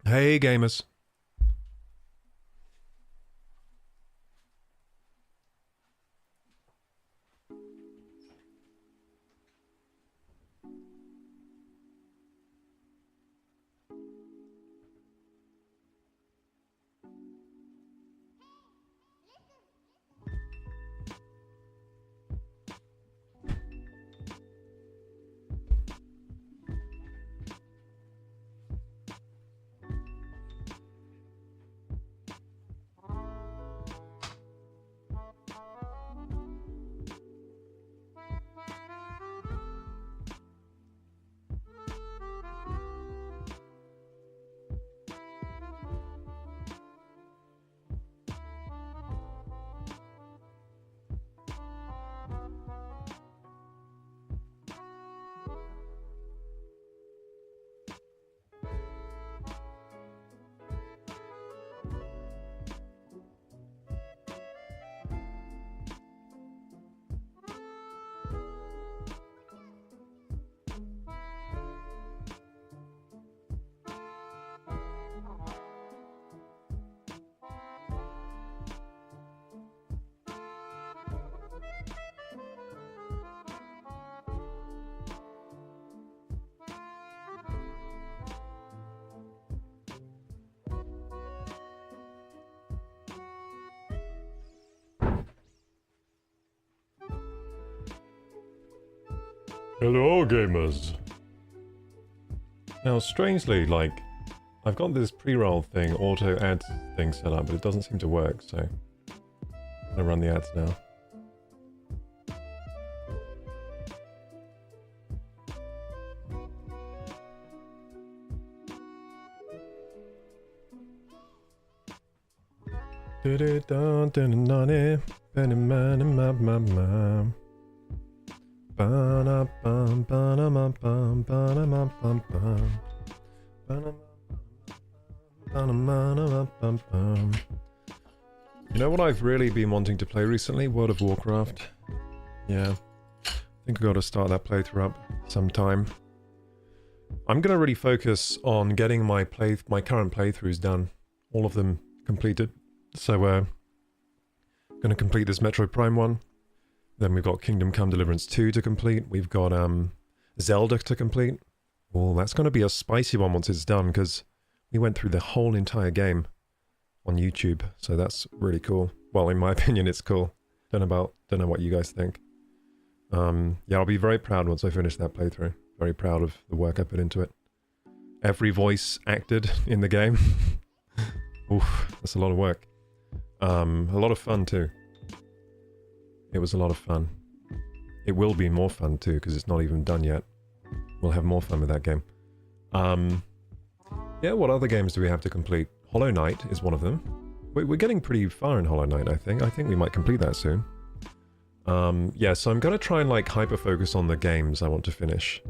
Hey gamers. Hello gamers. Now strangely, like, I've got this pre-roll thing, auto ads thing set up, but it doesn't seem to work, so I'm gonna run the ads now. You know what I've really been wanting to play recently? World of Warcraft. Yeah. I think I've got to start that playthrough up sometime. I'm going to really focus on getting my current playthroughs done. All of them completed. So, going to complete this Metroid Prime one. Then we've got Kingdom Come Deliverance 2 to complete. We've got Zelda to complete. Oh, that's going to be a spicy one once it's done, because we went through the whole entire game on YouTube, so that's really cool. Well, in my opinion, it's cool. Don't know what you guys think. Yeah, I'll be very proud once I finish that playthrough. Very proud of the work I put into it. Every voice acted in the game. Oof, that's a lot of work. A lot of fun too. It was a lot of fun. It will be more fun too, because it's not even done yet. We'll have more fun with that game. Yeah, what other games do we have to complete? Hollow Knight is one of them. We're getting pretty far in Hollow Knight, I think. I think we might complete that soon. Yeah, so I'm going to try and like hyper-focus on the games I want to finish.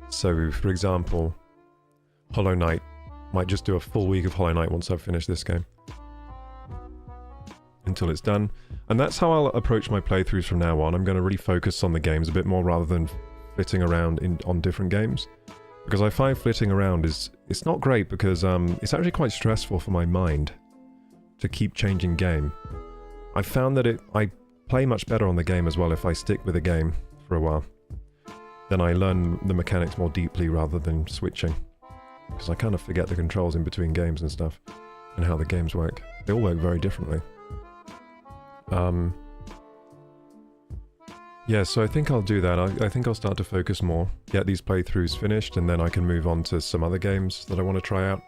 So, for example, Hollow Knight. Might just do a full week of Hollow Knight once I've finished this game. Until it's done. And that's how I'll approach my playthroughs from now on. I'm going to really focus on the games a bit more rather than flitting around on different games. Because I find flitting around it's not great, because it's actually quite stressful for my mind to keep changing game. I found that I play much better on the game as well if I stick with a game for a while. Then I learn the mechanics more deeply rather than switching. Because I kind of forget the controls in between games and stuff, and how the games work. They all work very differently. Yeah, so I think I'll do that. I think I'll start to focus more, get these playthroughs finished, and then I can move on to some other games that I want to try out,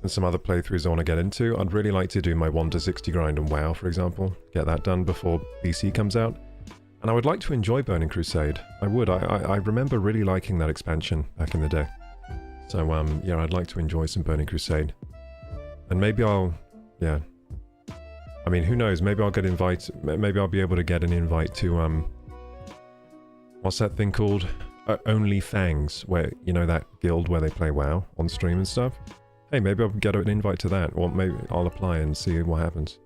and some other playthroughs I want to get into. I'd really like to do my 1 to 60 grind on WoW, for example. Get that done before BC comes out. And I would like to enjoy Burning Crusade. I would. I remember really liking that expansion back in the day. So, yeah, I'd like to enjoy some Burning Crusade. And maybe yeah. I mean, who knows? Maybe I'll get maybe I'll be able to get an invite to, what's that thing called? Only Fangs, where, you know, that guild where they play WoW on stream and stuff. Hey, maybe I'll get an invite to that, or maybe I'll apply and see what happens.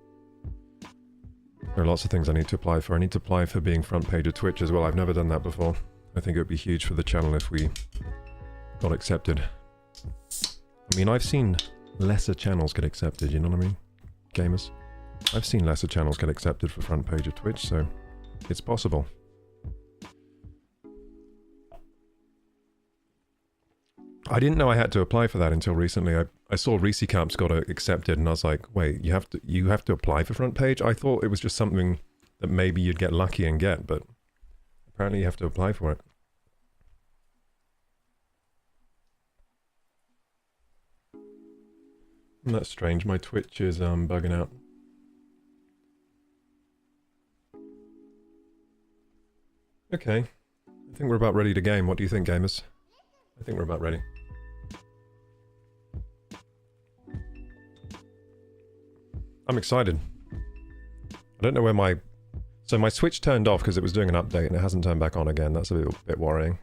There are lots of things I need to apply for. I need to apply for being front page of Twitch as well. I've never done that before. I think it would be huge for the channel if we got accepted. I mean, I've seen lesser channels get accepted, you know what I mean? Gamers. I've seen lesser channels get accepted for front page of Twitch, so it's possible. I didn't know I had to apply for that until recently. I saw Reese Caps got accepted, and I was like, wait, you have to apply for front page? I thought it was just something that maybe you'd get lucky and get, but apparently you have to apply for it. Isn't that strange? My Twitch is bugging out. Okay. I think we're about ready to game. What do you think, gamers? I think we're about ready. I'm excited. I don't know where my... So my Switch turned off because it was doing an update and it hasn't turned back on again. That's a bit worrying.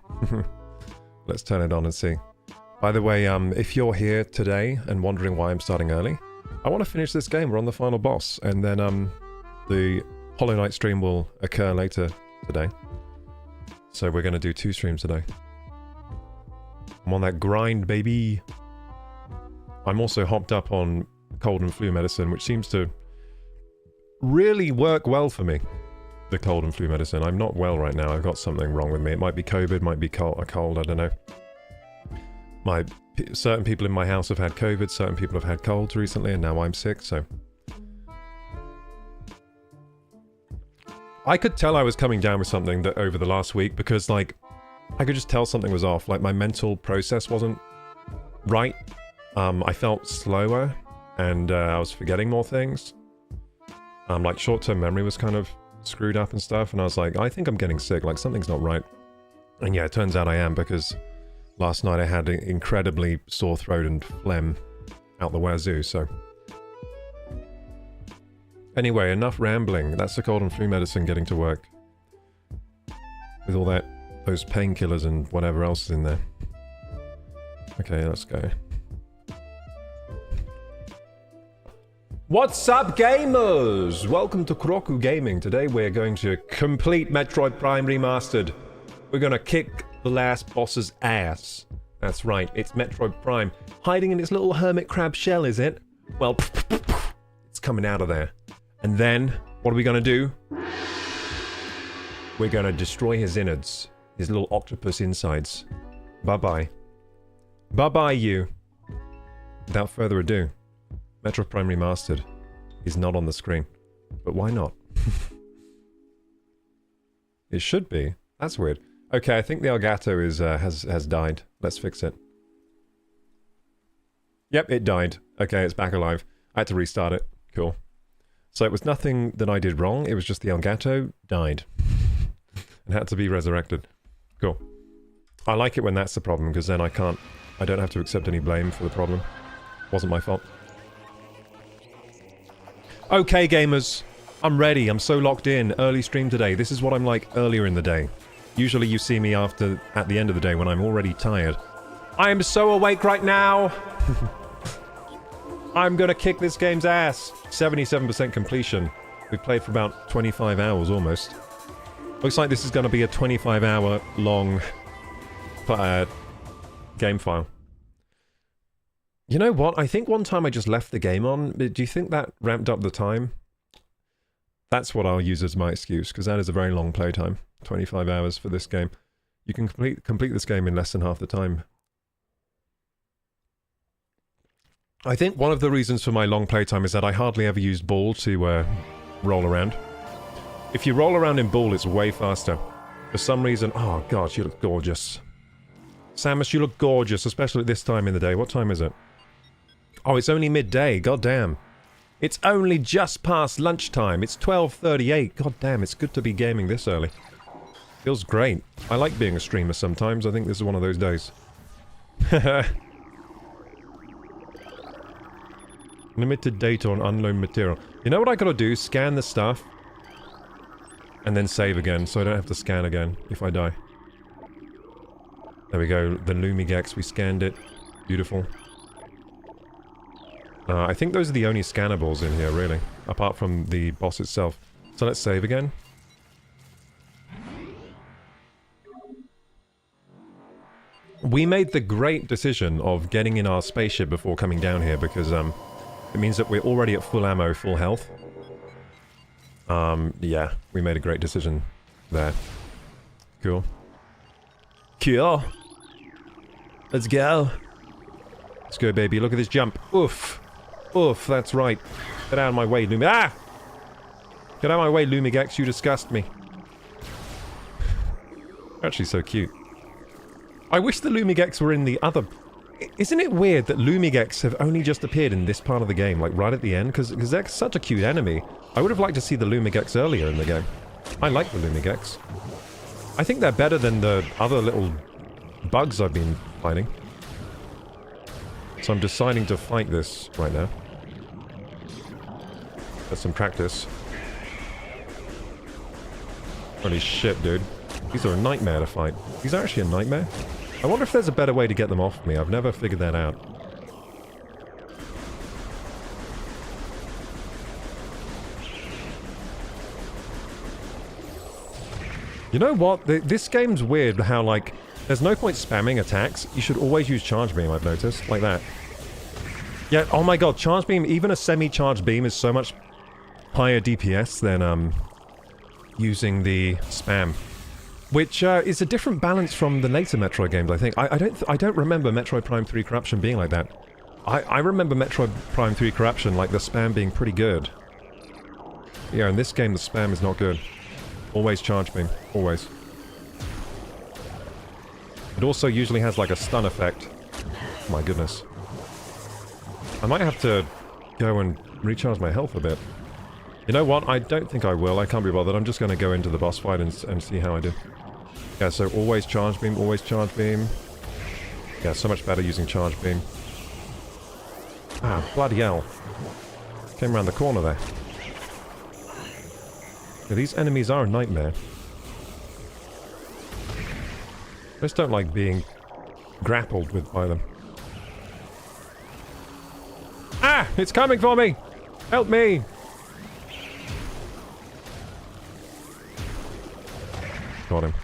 Let's turn it on and see. By the way, if you're here today and wondering why I'm starting early, I want to finish this game. We're on the final boss, and then the Hollow Knight stream will occur later today. So we're going to do 2 streams today. I'm on that grind, baby. I'm also hopped up on cold and flu medicine, which seems to really work well for me. The cold and flu medicine. I'm not well right now. I've got something wrong with me. It might be COVID, might be a cold, I don't know. Certain people in my house have had COVID, certain people have had colds recently, and now I'm sick, so... I could tell I was coming down with something that over the last week, because, like, I could just tell something was off. Like, my mental process wasn't right. I felt slower, and I was forgetting more things. Like, short-term memory was kind of screwed up and stuff, and I was like, I think I'm getting sick, like, something's not right. And yeah, it turns out I am, because last night I had an incredibly sore throat and phlegm out the wazoo, so... Anyway, enough rambling. That's the cold and flu medicine getting to work. With all those painkillers and whatever else is in there. Okay, let's go. What's up, gamers? Welcome to Kroku Gaming. Today we're going to complete Metroid Prime Remastered. We're gonna kick the last boss's ass. That's right, it's Metroid Prime. Hiding in its little hermit crab shell, is it? Well, it's coming out of there. And then, what are we gonna do? We're gonna destroy his innards. His little octopus insides. Bye-bye. Bye-bye, you. Without further ado, Metroid Prime Remastered is not on the screen. But why not? It should be. That's weird. Okay, I think the Elgato is has died. Let's fix it. Yep, it died. Okay, it's back alive. I had to restart it. Cool. So it was nothing that I did wrong, it was just the Elgato died. And had to be resurrected. Cool. I like it when that's the problem, because then I don't have to accept any blame for the problem. Wasn't my fault. Okay, gamers. I'm ready, I'm so locked in. Early stream today. This is what I'm like earlier in the day. Usually you see me at the end of the day when I'm already tired. I am so awake right now! I'm gonna kick this game's ass! 77% completion. We've played for about 25 hours almost. Looks like this is gonna be a 25-hour long game file. You know what? I think one time I just left the game on. Do you think that ramped up the time? That's what I'll use as my excuse, because that is a very long playtime. 25 hours for this game. You can complete this game in less than half the time. I think one of the reasons for my long playtime is that I hardly ever used ball to roll around. If you roll around in ball, it's way faster. For some reason... Oh, God, you look gorgeous. Samus, you look gorgeous, especially at this time in the day. What time is it? Oh, it's only midday. God damn. It's only just past lunchtime. It's 12:38. God damn, it's good to be gaming this early. Feels great. I like being a streamer sometimes. I think this is one of those days. Limited data on unknown material. You know what I gotta do? Scan the stuff. And then save again, so I don't have to scan again if I die. There we go. The Lumigex, we scanned it. Beautiful. I think those are the only scannables in here, really. Apart from the boss itself. So let's save again. We made the great decision of getting in our spaceship before coming down here because it means that we're already at full ammo, full health. Yeah, we made a great decision there. Cool. Cool. Let's go. Let's go, baby. Look at this jump. Oof. Oof, that's right. Get out of my way, Lumi. Ah! Get out of my way, Lumigex. You disgust me. Actually so cute. I wish the Lumigex were in the other... Isn't it weird that Lumigex have only just appeared in this part of the game, like right at the end? Because they're such a cute enemy. I would have liked to see the Lumigex earlier in the game. I like the Lumigex. I think they're better than the other little bugs I've been fighting. So I'm deciding to fight this right now. That's some practice. Holy shit, dude. These are a nightmare to fight. These are actually a nightmare. I wonder if there's a better way to get them off me. I've never figured that out. You know what? This game's weird how, like, there's no point spamming attacks. You should always use charge beam, I've noticed. Like that. Yeah, oh my god, charge beam, even a semi-charged beam is so much higher DPS than, using the spam. Which, is a different balance from the later Metroid games, I think. I don't remember Metroid Prime 3 Corruption being like that. I remember Metroid Prime 3 Corruption, like, the spam being pretty good. Yeah, in this game, the spam is not good. Always charge beam. Always. It also usually has, like, a stun effect. My goodness. I might have to go and recharge my health a bit. You know what? I don't think I will. I can't be bothered. I'm just going to go into the boss fight and see how I do. Yeah, so always charge beam, always charge beam. Yeah, so much better using charge beam. Ah, bloody hell. Came around the corner there. Yeah, these enemies are a nightmare. I just don't like being grappled with by them. Ah! It's coming for me! Help me! Got him.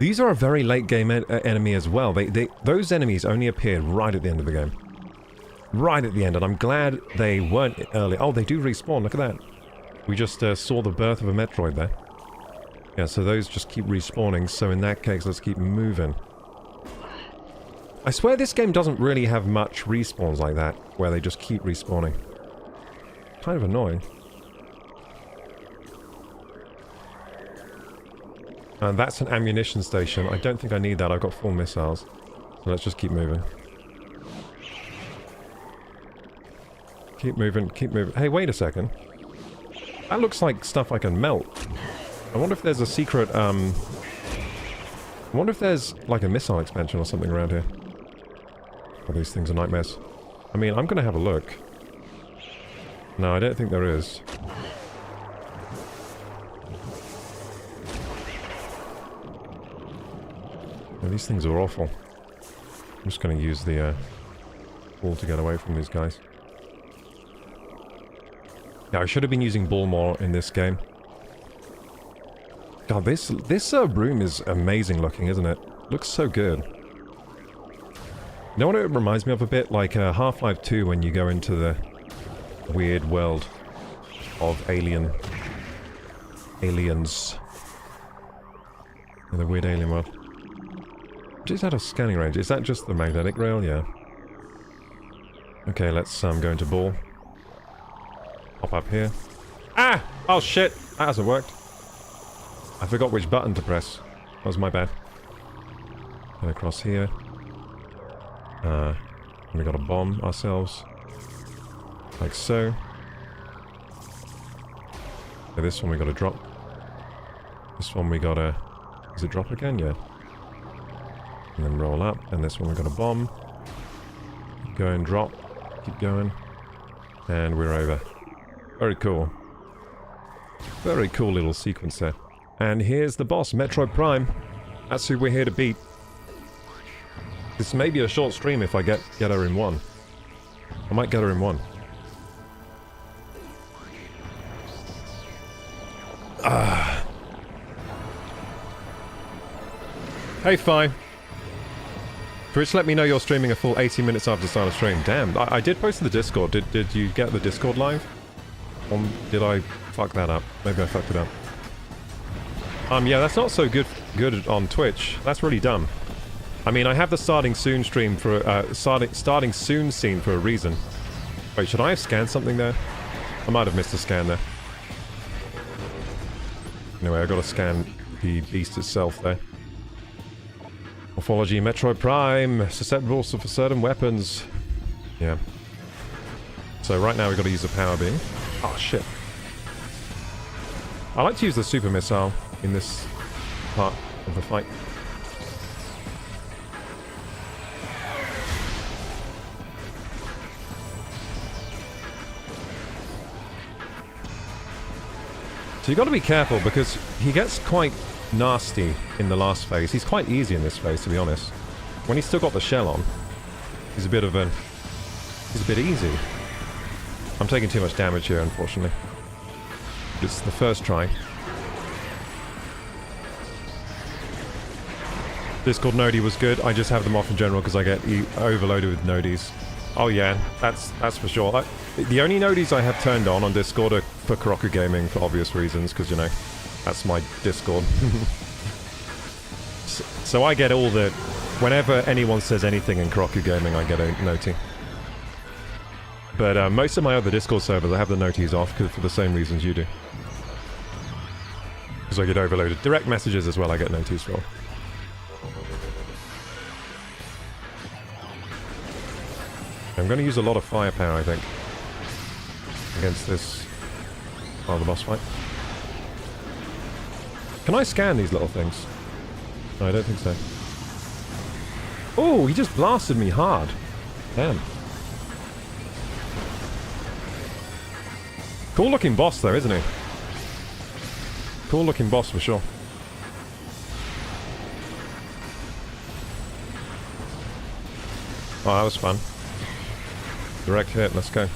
These are a very late game enemy as well. Those enemies only appeared right at the end of the game. Right at the end, and I'm glad they weren't early. Oh, they do respawn, look at that. We just saw the birth of a Metroid there. Yeah, so those just keep respawning, so in that case, let's keep moving. I swear this game doesn't really have much respawns like that, where they just keep respawning. Kind of annoying. And that's an ammunition station. I don't think I need that. I've got full missiles. So let's just keep moving. Keep moving, keep moving. Hey, wait a second. That looks like stuff I can melt. I wonder if there's a secret, I wonder if there's, like, a missile expansion or something around here. Oh, these things are nightmares. I mean, I'm gonna have a look. No, I don't think there is. Oh, these things are awful. I'm just gonna use the, ball to get away from these guys. Yeah, I should have been using ball more in this game. God, this room is amazing looking, isn't it? Looks so good. You know what it reminds me of a bit? Like Half-Life 2 when you go into the weird world of aliens. In the weird alien world. Is that a scanning range? Is that just the magnetic rail? Yeah. Okay, let's go into ball. Pop up here. Ah! Oh shit! That hasn't worked. I forgot which button to press. That was my bad. Get across here. We gotta bomb ourselves. Like so. Okay, this one we gotta drop. This one we gotta... Is it drop again? Yeah. And then roll up. And this one we gotta bomb. Keep going, drop. Keep going. And we're over. Very cool. Very cool little sequence there. And here's the boss, Metroid Prime. That's who we're here to beat. This may be a short stream if I get her in one. I might get her in one. Ah. Hey, Fi. Twitch, let me know you're streaming a full 80 minutes after the start of stream. Damn, I did post in the Discord. Did you get the Discord live? Or did I fuck that up? Maybe I fucked it up. Yeah, that's not so good on Twitch. That's really dumb. I mean, I have the starting soon stream for starting soon scene for a reason. Wait, should I have scanned something there? I might have missed a scan there. Anyway, I gotta scan the beast itself there. Morphology, Metroid Prime, susceptible for certain weapons. Yeah. So right now we've got to use the power beam. Oh shit. I like to use the super missile in this part of the fight. So you got to be careful because he gets quite nasty in the last phase. He's quite easy in this phase, to be honest. When he's still got the shell on, he's a bit easy. I'm taking too much damage here, unfortunately. It's the first try. Discord Nodi was good. I just have them off in general because I get overloaded with Nodis. Oh yeah, that's for sure. The only Nodis I have turned on Discord are for Karoku Gaming for obvious reasons, because, you know, that's my Discord. so I get all the... Whenever anyone says anything in Karoku Gaming, I get a noti. But most of my other Discord servers, I have the noties off for the same reasons you do. Because I get overloaded. Direct messages as well, I get noties for. I'm going to use a lot of firepower, I think, against this part of the boss fight. Can I scan these little things? No, I don't think so. Oh, he just blasted me hard. Damn. Cool looking boss though, isn't he? Cool looking boss for sure. Oh, that was fun. Direct hit, let's go.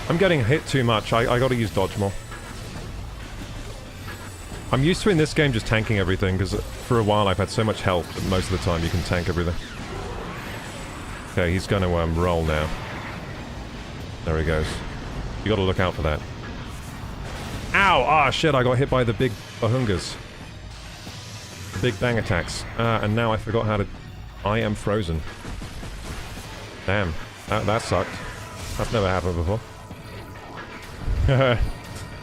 I'm getting hit too much. I gotta use dodge more. I'm used to in this game just tanking everything, because for a while I've had so much health that most of the time you can tank everything. Okay, he's gonna roll now. There he goes. You gotta look out for that. Ow! Ah, shit, I got hit by the big bahungas. The big bang attacks. And now I forgot how to... I am frozen. Damn. That sucked. That's never happened before.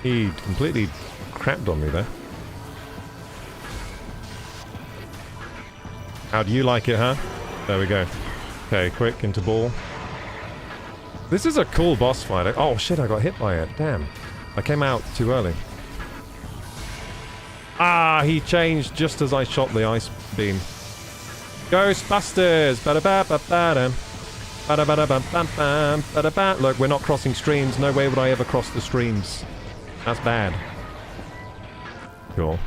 He completely crapped on me there. How do you like it, huh? There we go. Okay, quick, into ball. This is a cool boss fight. Oh shit, I got hit by it. Damn. I came out too early. Ah, he changed just as I shot the ice beam. Ghostbusters! Ba-da-ba-ba-ba-dum. Ba-da-ba-da-bam-bam-bam. Look, we're not crossing streams. No way would I ever cross the streams. That's bad. Cool.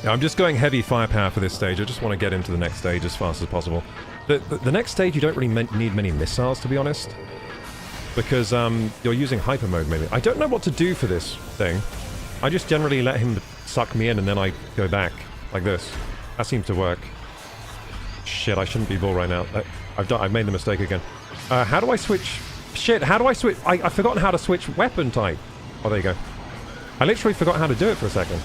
Yeah, I'm just going heavy firepower for this stage. I just want to get into the next stage as fast as possible. The next stage, you don't really need many missiles, to be honest. Because you're using hyper mode, maybe. I don't know what to do for this thing. I just generally let him suck me in and then I go back. Like this. That seems to work. Shit, I shouldn't be bull right now. I've made the mistake again. How do I switch... Shit, how do I switch... I've forgotten how to switch weapon type. Oh, there you go. I literally forgot how to do it for a second.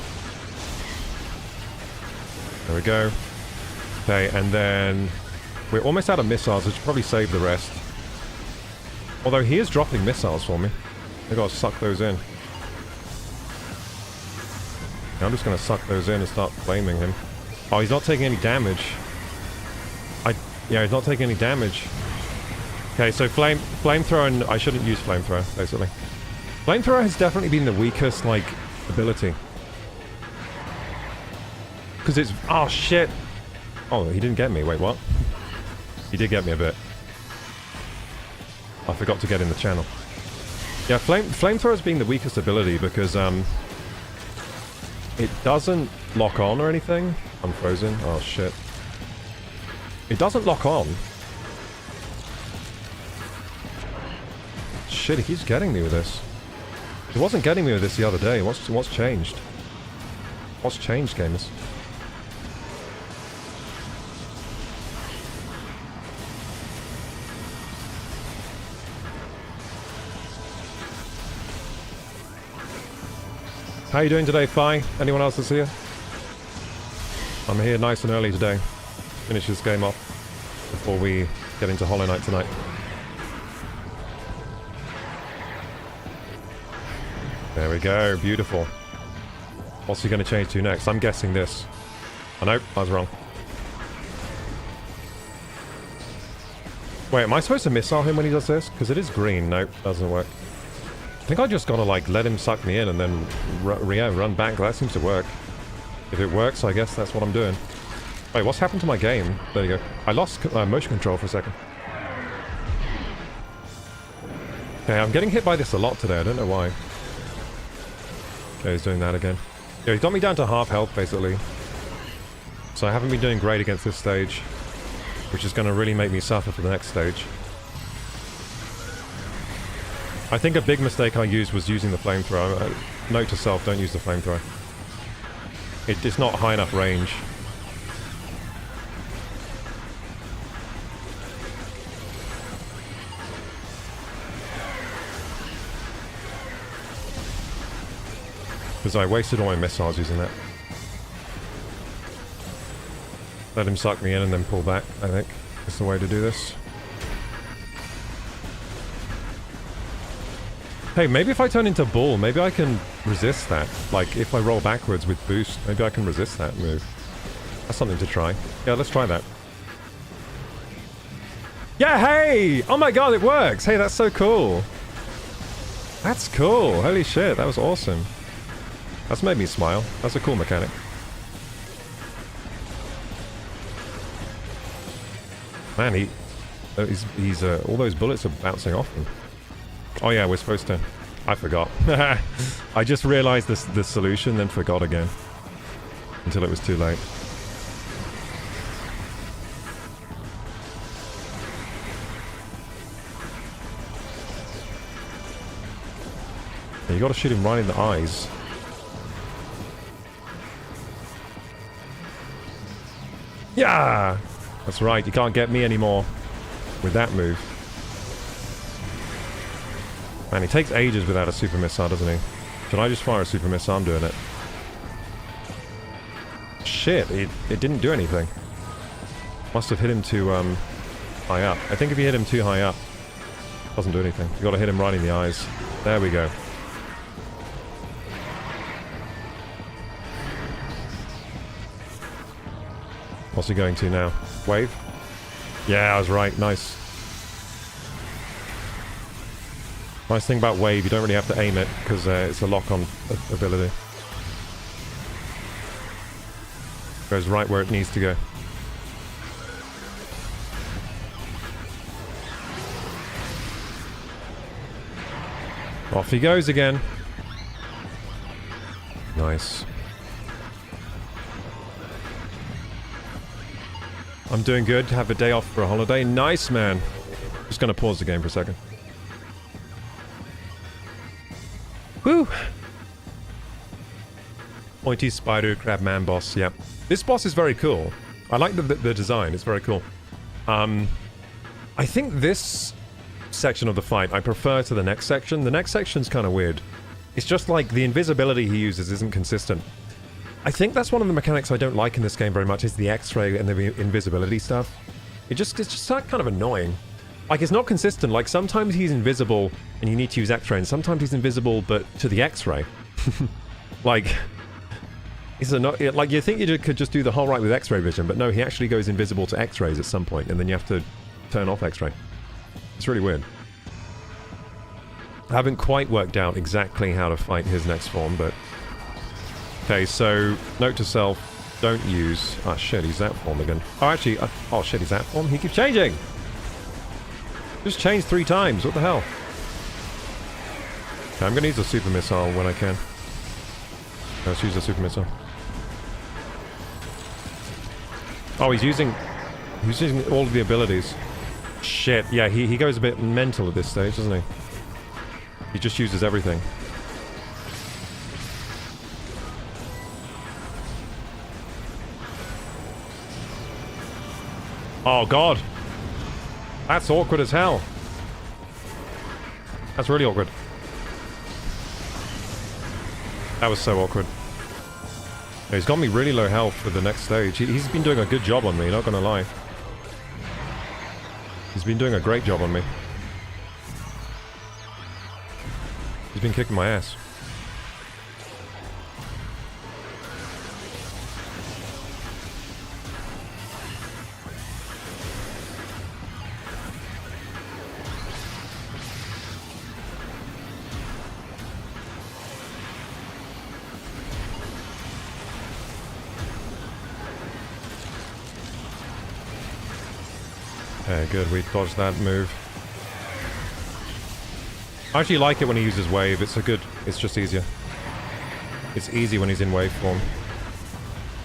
There we go. Okay, and then... We're almost out of missiles. I should probably save the rest. Although he is dropping missiles for me. I gotta suck those in. I'm just gonna suck those in and start flaming him. Oh, he's not taking any damage. Yeah, he's not taking any damage. Okay, so flamethrower, and I shouldn't use flamethrower, basically. Flamethrower has definitely been the weakest, like, ability. Because it's... Oh, shit! Oh, he didn't get me. Wait, what? He did get me a bit. I forgot to get in the channel. Yeah, flamethrower's being the weakest ability because, it doesn't lock on or anything. I'm frozen. Oh, shit. It doesn't lock on. Shit, he keeps getting me with this. He wasn't getting me with this the other day. What's changed? What's changed, gamers? How you doing today, Fi? Anyone else that's here? I'm here nice and early today. Finish this game off before we get into Hollow Knight tonight. There we go, beautiful. What's he going to change to next? I'm guessing this. Oh no, I was wrong. Wait, am I supposed to missile him when he does this? Because it is green. Nope, doesn't work. I think I just gotta like let him suck me in and then run back. That seems to work. If it works, I guess that's what I'm doing. Wait, what's happened to my game? There you go. I lost motion control for a second. Okay, I'm getting hit by this a lot today. I don't know why. Okay, he's doing that again. Yeah, he's got me down to half health, basically. So I haven't been doing great against this stage, which is going to really make me suffer for the next stage. I think a big mistake I used was using the flamethrower. Note to self, don't use the flamethrower. It's not high enough range. Because I wasted all my missiles using that. Let him suck me in and then pull back, I think. Is the way to do this. Hey, maybe if I turn into Bull, maybe I can resist that. Like, if I roll backwards with boost, maybe I can resist that move. That's something to try. Yeah, let's try that. Yeah, hey! Oh my god, it works! Hey, that's so cool! That's cool! Holy shit, that was awesome. That's made me smile. That's a cool mechanic. Man, he's all those bullets are bouncing off him. Oh yeah, we're supposed to... I forgot. I just realized the solution, then forgot again. Until it was too late. Yeah, you gotta shoot him right in the eyes. Yeah! That's right, you can't get me anymore with that move. Man, he takes ages without a super missile, doesn't he? Should I just fire a super missile? I'm doing it. Shit, it didn't do anything. Must have hit him too high up. I think if you hit him too high up, it doesn't do anything. You gotta hit him right in the eyes. There we go. What's he going to now? Wave? Yeah, I was right. Nice. Nice thing about wave, you don't really have to aim it, because it's a lock-on ability. Goes right where it needs to go. Off he goes again. Nice. I'm doing good. Have a day off for a holiday. Nice, man. Just gonna pause the game for a second. Woo! Pointy spider crab man boss, yeah. This boss is very cool. I like the design, it's very cool. I think this section of the fight I prefer to the next section. The next section's kind of weird. It's just like the invisibility he uses isn't consistent. I think that's one of the mechanics I don't like in this game very much, is the X-ray and the invisibility stuff. It's just kind of annoying. Like, it's not consistent. Like, sometimes he's invisible and you need to use X-ray, and sometimes he's invisible but to the X-ray. Like, like, you think you could just do the whole right with X-ray vision, but no, he actually goes invisible to X-rays at some point, and then you have to turn off X-ray. It's really weird. I haven't quite worked out exactly how to fight his next form, but... Okay, so, note to self, don't use... Ah, shit, he's that form again. Oh, actually, oh shit, he's that form? He keeps changing! Just changed 3 times, what the hell? Okay, I'm gonna use a super missile when I can. Let's use a super missile. Oh, he's using all of the abilities. Shit, yeah, he goes a bit mental at this stage, doesn't he? He just uses everything. Oh god! That's awkward as hell. That's really awkward. That was so awkward. Yeah, he's got me really low health for the next stage. He's been doing a good job on me, not gonna lie. He's been doing a great job on me. He's been kicking my ass. Okay, good. We dodged that move. I actually like it when he uses wave. It's just easier. It's easy when he's in wave form.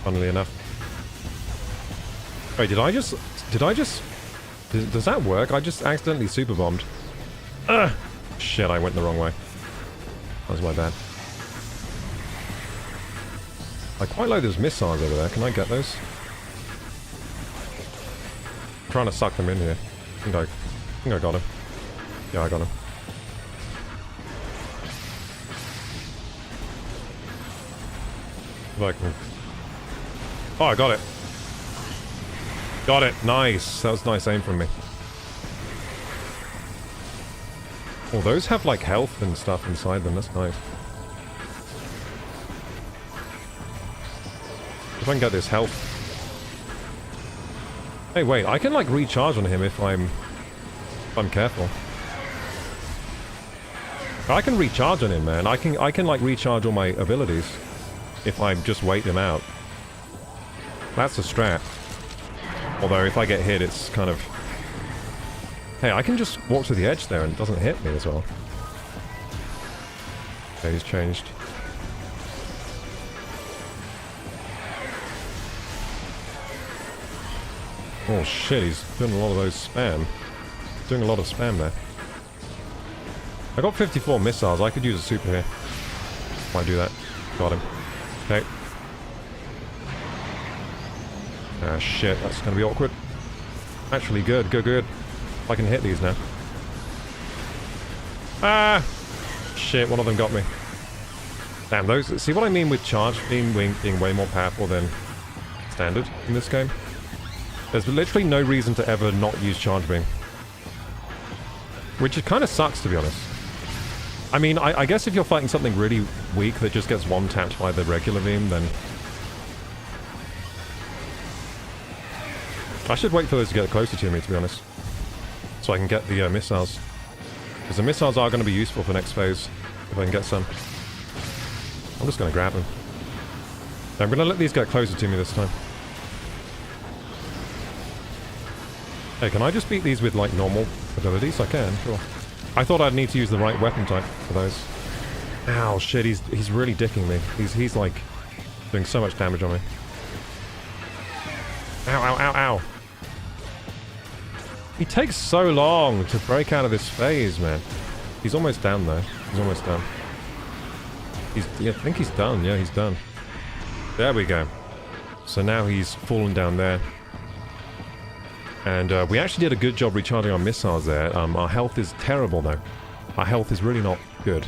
Funnily enough. Wait, does that work? I just accidentally super bombed. Ugh! Shit, I went the wrong way. That was my bad. I quite like those missiles over there. Can I get those? I'm trying to suck them in here. I think I got him. Yeah, I got him. Like, oh, I got it. Got it. Nice. That was nice aim from me. Oh, those have like health and stuff inside them. That's nice. If I can get this health. Hey, wait. I can like recharge on him if I'm careful. I can recharge on him, man. I can like recharge all my abilities. If I just wait them out. That's a strat. Although if I get hit, it's kind of... Hey, I can just walk to the edge there and it doesn't hit me as well. Okay, he's changed. Oh shit, he's doing a lot of those spam. Doing a lot of spam there. I got 54 missiles, I could use a super here. Might do that. Got him. Okay. Ah, shit, that's gonna be awkward. Actually, good. I can hit these now. Ah! Shit, one of them got me. Damn, those... See what I mean with charge being way more powerful than standard in this game? There's literally no reason to ever not use charge beam. Which kind of sucks, to be honest. I mean, I guess if you're fighting something really weak that just gets one-tapped by the regular beam, then... I should wait for those to get closer to me, to be honest. So I can get the missiles. Because the missiles are going to be useful for next phase, if I can get some. I'm just going to grab them. I'm going to let these get closer to me this time. Hey, can I just beat these with, like, normal abilities? I can, sure. I thought I'd need to use the right weapon type for those. Ow, shit, he's really dicking me. He's like, doing so much damage on me. Ow, ow, ow, ow. He takes so long to break out of this phase, man. He's almost down, though. He's almost done. Yeah, I think he's done. Yeah, he's done. There we go. So now he's fallen down there. And we actually did a good job recharging our missiles there. Our health is terrible, though. Our health is really not good.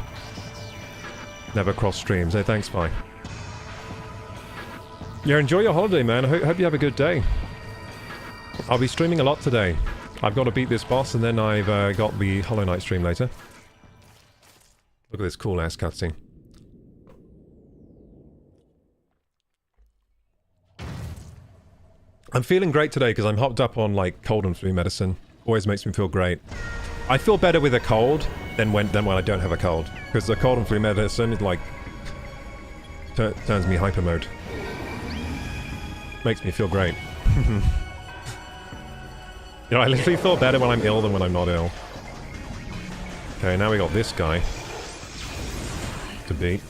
Never cross streams. Hey, thanks, bye. Yeah, enjoy your holiday, man. I hope you have a good day. I'll be streaming a lot today. I've got to beat this boss, and then I've got the Hollow Knight stream later. Look at this cool-ass cutscene. I'm feeling great today because I'm hopped up on like cold and flu medicine. Always makes me feel great. I feel better with a cold than when I don't have a cold. Because the cold and flu medicine is like... turns me hyper mode. Makes me feel great. You know, I literally feel better when I'm ill than when I'm not ill. Okay, now we got this guy to beat.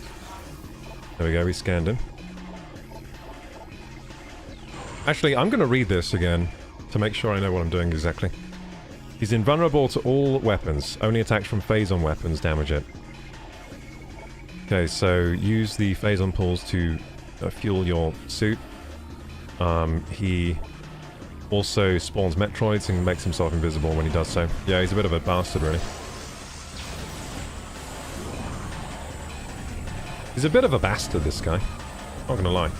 There we go, we scanned him. Actually, I'm going to read this again to make sure I know what I'm doing exactly. He's invulnerable to all weapons. Only attacks from phazon weapons damage it. Okay, so use the phazon pulls to fuel your suit. He also spawns Metroids and makes himself invisible when he does so. Yeah, he's a bit of a bastard, really. He's a bit of a bastard, this guy. Not gonna lie.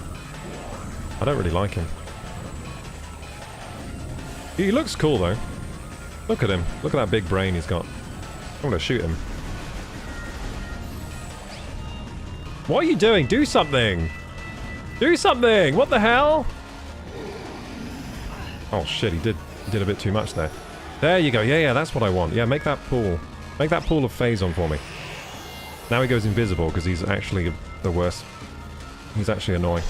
I don't really like him. He looks cool, though. Look at him. Look at that big brain he's got. I'm gonna shoot him. What are you doing? Do something! Do something! What the hell? Oh shit, he did a bit too much there. There you go. Yeah, that's what I want. Yeah, make that pool. Make that pool of phazon for me. Now he goes invisible because he's actually the worst. He's actually annoying.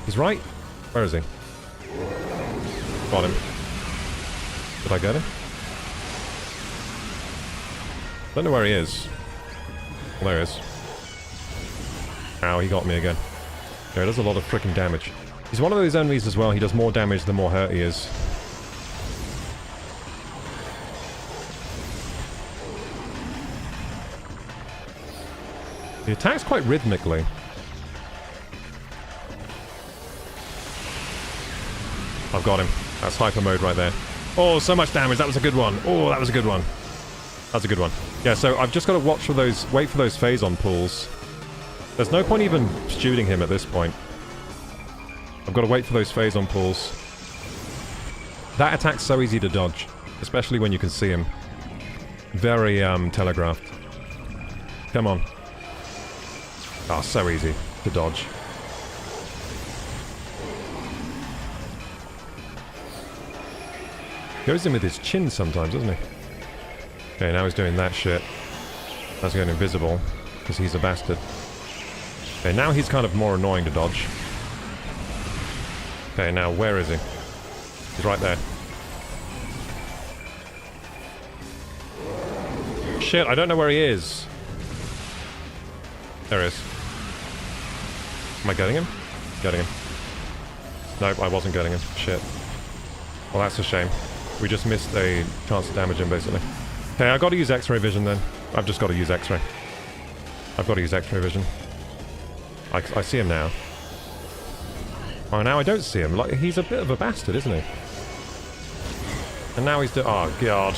He's right. Where is he? Got him. Did I get him? Don't know where he is. Well, there he is. Ow, he got me again. Yeah, he does a lot of freaking damage. He's one of those enemies as well, he does more damage the more hurt he is. He attacks quite rhythmically. I've got him. That's hyper mode right there. Oh, so much damage. That was a good one. Oh, that was a good one. That's a good one. Yeah, so I've just got to watch for those, wait for those phazon pulls. There's no point even shooting him at this point. I've got to wait for those phazon pulls. That attack's so easy to dodge, especially when you can see him. Very, telegraphed. Come on. Oh, so easy to dodge. Goes in with his chin sometimes, doesn't he? Okay, now he's doing that shit. That's going invisible, because he's a bastard. Okay, now he's kind of more annoying to dodge. Okay, now where is he? He's right there. Shit, I don't know where he is. There he is. Am I getting him? Getting him. Nope, I wasn't getting him. Shit. Well, that's a shame. We just missed a chance to damage him, basically. Okay, I've got to use X-ray vision, then. I've just got to use X-ray. I've got to use X-ray vision. I see him now. Oh, now I don't see him. Like, he's a bit of a bastard, isn't he? And now he's oh, God.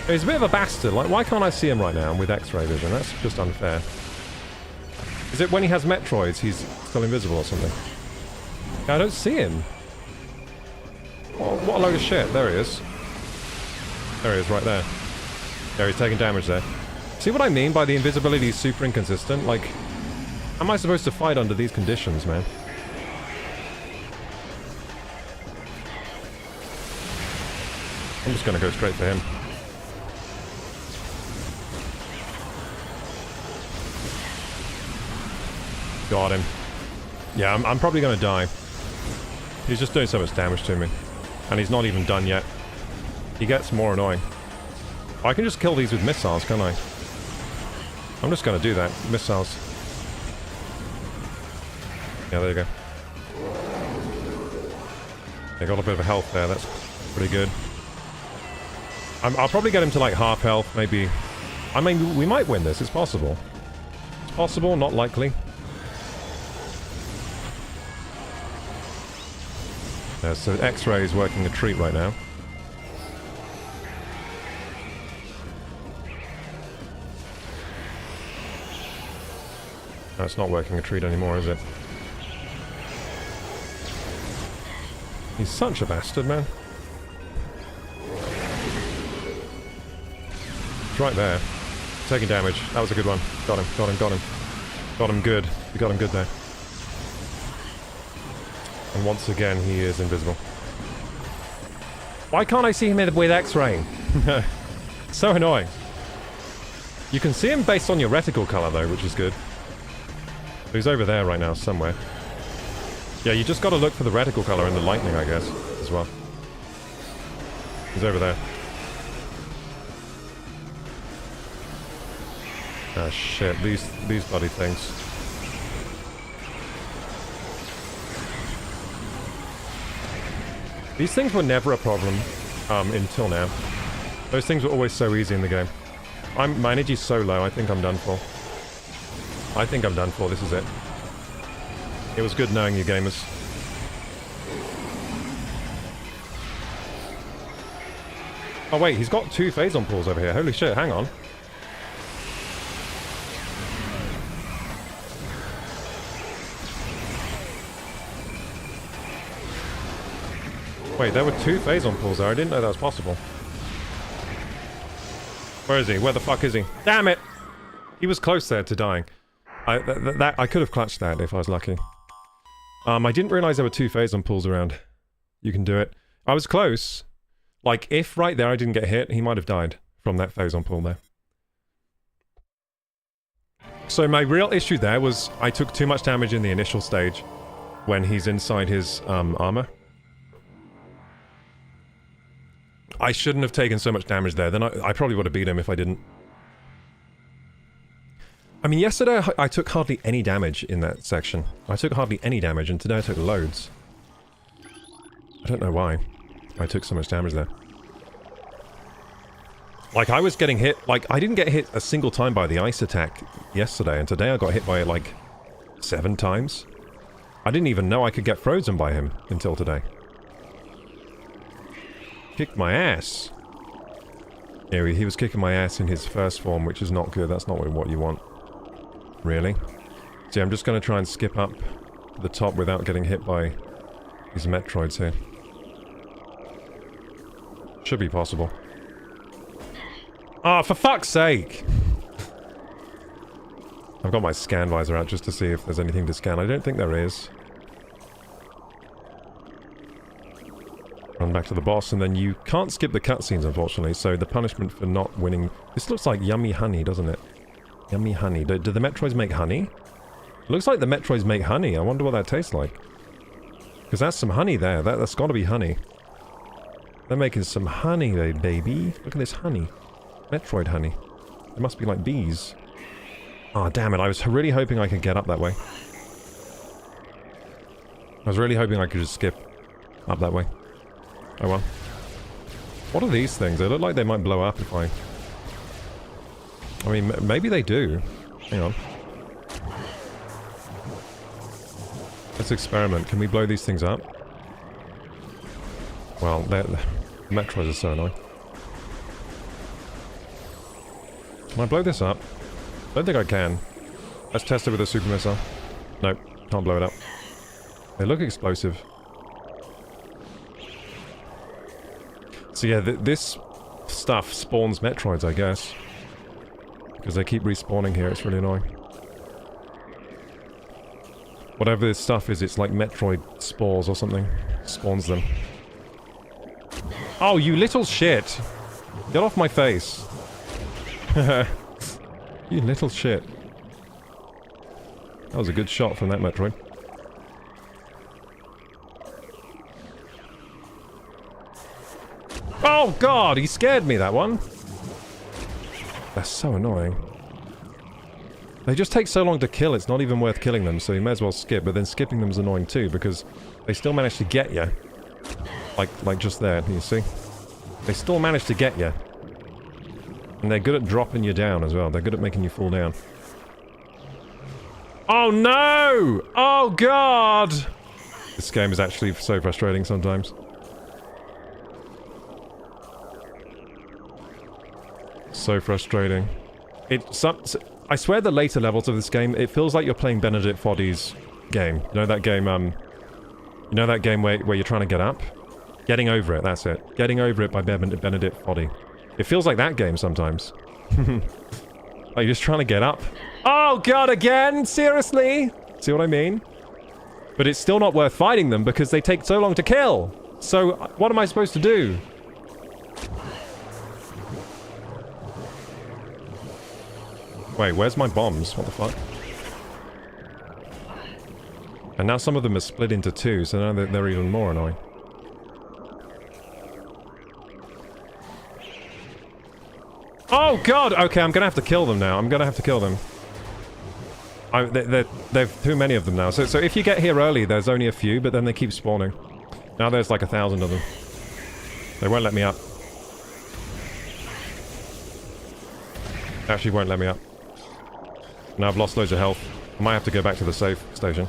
He's a bit of a bastard. Like, why can't I see him right now with X-ray vision? That's just unfair. Is it when he has Metroids, he's still invisible or something? I don't see him. What a load of shit. There he is. There he is, right there. Yeah, he's taking damage there. See what I mean by the invisibility is super inconsistent? Like, how am I supposed to fight under these conditions, man? I'm just gonna go straight for him. Got him. Yeah, I'm probably gonna die. He's just doing so much damage to me. And he's not even done yet. He gets more annoying. I can just kill these with missiles, can't I? I'm just gonna do that. Missiles. Yeah, there you go. They got a bit of a health there, that's pretty good. I'll probably get him to like half health, maybe. I mean, we might win this, it's possible. It's possible, not likely. Yeah, so X-ray is working a treat right now. No, it's not working a treat anymore, is it? He's such a bastard, man. He's right there. Taking damage. That was a good one. Got him, got him, got him. Got him good. We got him good there. And once again, he is invisible. Why can't I see him with X-ray? So annoying. You can see him based on your reticle color, though, which is good. He's over there right now, somewhere. Yeah, you just gotta look for the reticle color and the lightning, I guess, as well. He's over there. Ah, shit, these bloody things. These things were never a problem, until now. Those things were always so easy in the game. My energy's so low, I think I'm done for. I think I'm done for, this is it. It was good knowing you, gamers. Oh wait, he's got 2 phazon pulls over here. Holy shit, hang on. Wait, there were 2 phazon pulls there. I didn't know that was possible. Where is he? Where the fuck is he? Damn it! He was close there to dying. I could have clutched that if I was lucky. I didn't realize there were 2 phazon pulls around. You can do it. I was close. Like, if right there I didn't get hit, he might have died from that phazon pull there. So my real issue there was I took too much damage in the initial stage when he's inside his armor. I shouldn't have taken so much damage there. Then I probably would have beat him if I didn't. I mean, yesterday I took hardly any damage in that section. I took hardly any damage, and today I took loads. I don't know why I took so much damage there. Like, I was getting hit... Like, I didn't get hit a single time by the ice attack yesterday, and today I got hit by it, like, 7 times. I didn't even know I could get frozen by him until today. Kicked my ass. Yeah, he was kicking my ass in his first form, which is not good. That's not what you want. Really? See, I'm just going to try and skip up to the top without getting hit by these Metroids here. Should be possible. Ah, oh, for fuck's sake! I've got my scan visor out just to see if there's anything to scan. I don't think there is. Run back to the boss, and then you can't skip the cutscenes, unfortunately, so the punishment for not winning... This looks like yummy honey, doesn't it? Yummy honey. Do the Metroids make honey? It looks like the Metroids make honey. I wonder what that tastes like. Because that's some honey there. That's gotta be honey. They're making some honey there, baby. Look at this honey. Metroid honey. It must be like bees. Ah, oh, damn it. I was really hoping I could get up that way. I was really hoping I could just skip up that way. Oh well. What are these things? They look like they might blow up if I... I mean, maybe they do. Hang on. Let's experiment. Can we blow these things up? Well, the Metroids are so annoying. Can I blow this up? Don't think I can. Let's test it with a super missile. Nope, can't blow it up. They look explosive. So yeah, this stuff spawns Metroids, I guess. Because they keep respawning here, it's really annoying. Whatever this stuff is, it's like Metroid spores or something. Spawns them. Oh, you little shit! Get off my face. You little shit. That was a good shot from that Metroid. Oh god, he scared me, that one! They're so annoying. They just take so long to kill, it's not even worth killing them, so you may as well skip, but then skipping them is annoying too, because they still manage to get you. Like just there, you see? They still manage to get you. And they're good at dropping you down as well, they're good at making you fall down. Oh no! Oh god! This game is actually so frustrating sometimes. So frustrating. I swear the later levels of this game, it feels like you're playing Benedict Foddy's game. You know that game, you know that game where you're trying to get up? Getting Over It, that's it. Getting Over It by Benedict Foddy. It feels like that game sometimes. Like you're just trying to get up. Oh god, again? Seriously? See what I mean? But it's still not worth fighting them because they take so long to kill. So, what am I supposed to do? Wait, where's my bombs? What the fuck? And now some of them are split into 2, so now they're even more annoying. Oh god! Okay, I'm gonna have to kill them now. I'm gonna have to kill them. There've too many of them now. So if you get here early, there's only a few, but then they keep spawning. Now there's like 1,000 of them. They won't let me up. Actually won't let me up. Now I've lost loads of health. I might have to go back to the safe station.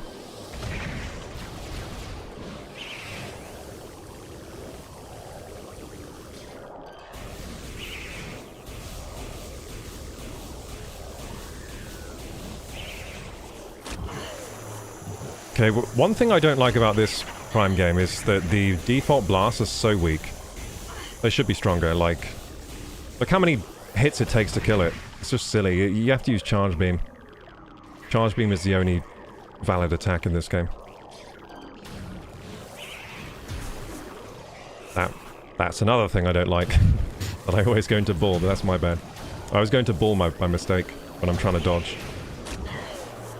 Okay, one thing I don't like about this Prime game is that the default blasts are so weak. They should be stronger, like... Look how many hits it takes to kill it. It's just silly. You have to use Charge Beam. Charge Beam is the only valid attack in this game. That's another thing I don't like. That I always go into bull, but that's my bad. I was going to bull by mistake when I'm trying to dodge.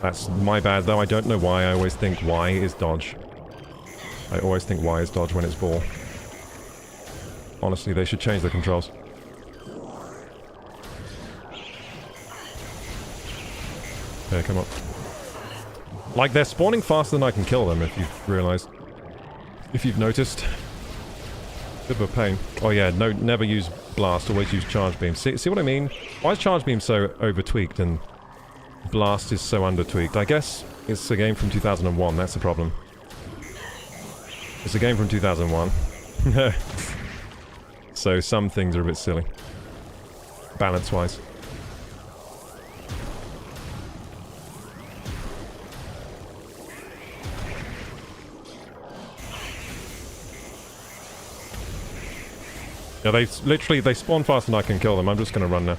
That's my bad, though. I don't know why. I always think Y is dodge. I always think Y is dodge when it's bull. Honestly, they should change the controls. Okay, come on. Like, they're spawning faster than I can kill them, if you've realized. If you've noticed. Bit of a pain. Oh yeah, no, never use blast, always use charge beam. See what I mean? Why is charge beam so over-tweaked and blast is so under-tweaked? I guess it's a game from 2001, that's the problem. It's a game from 2001. So some things are a bit silly. Balance-wise. Yeah, they spawn faster than I can kill them. I'm just gonna run now.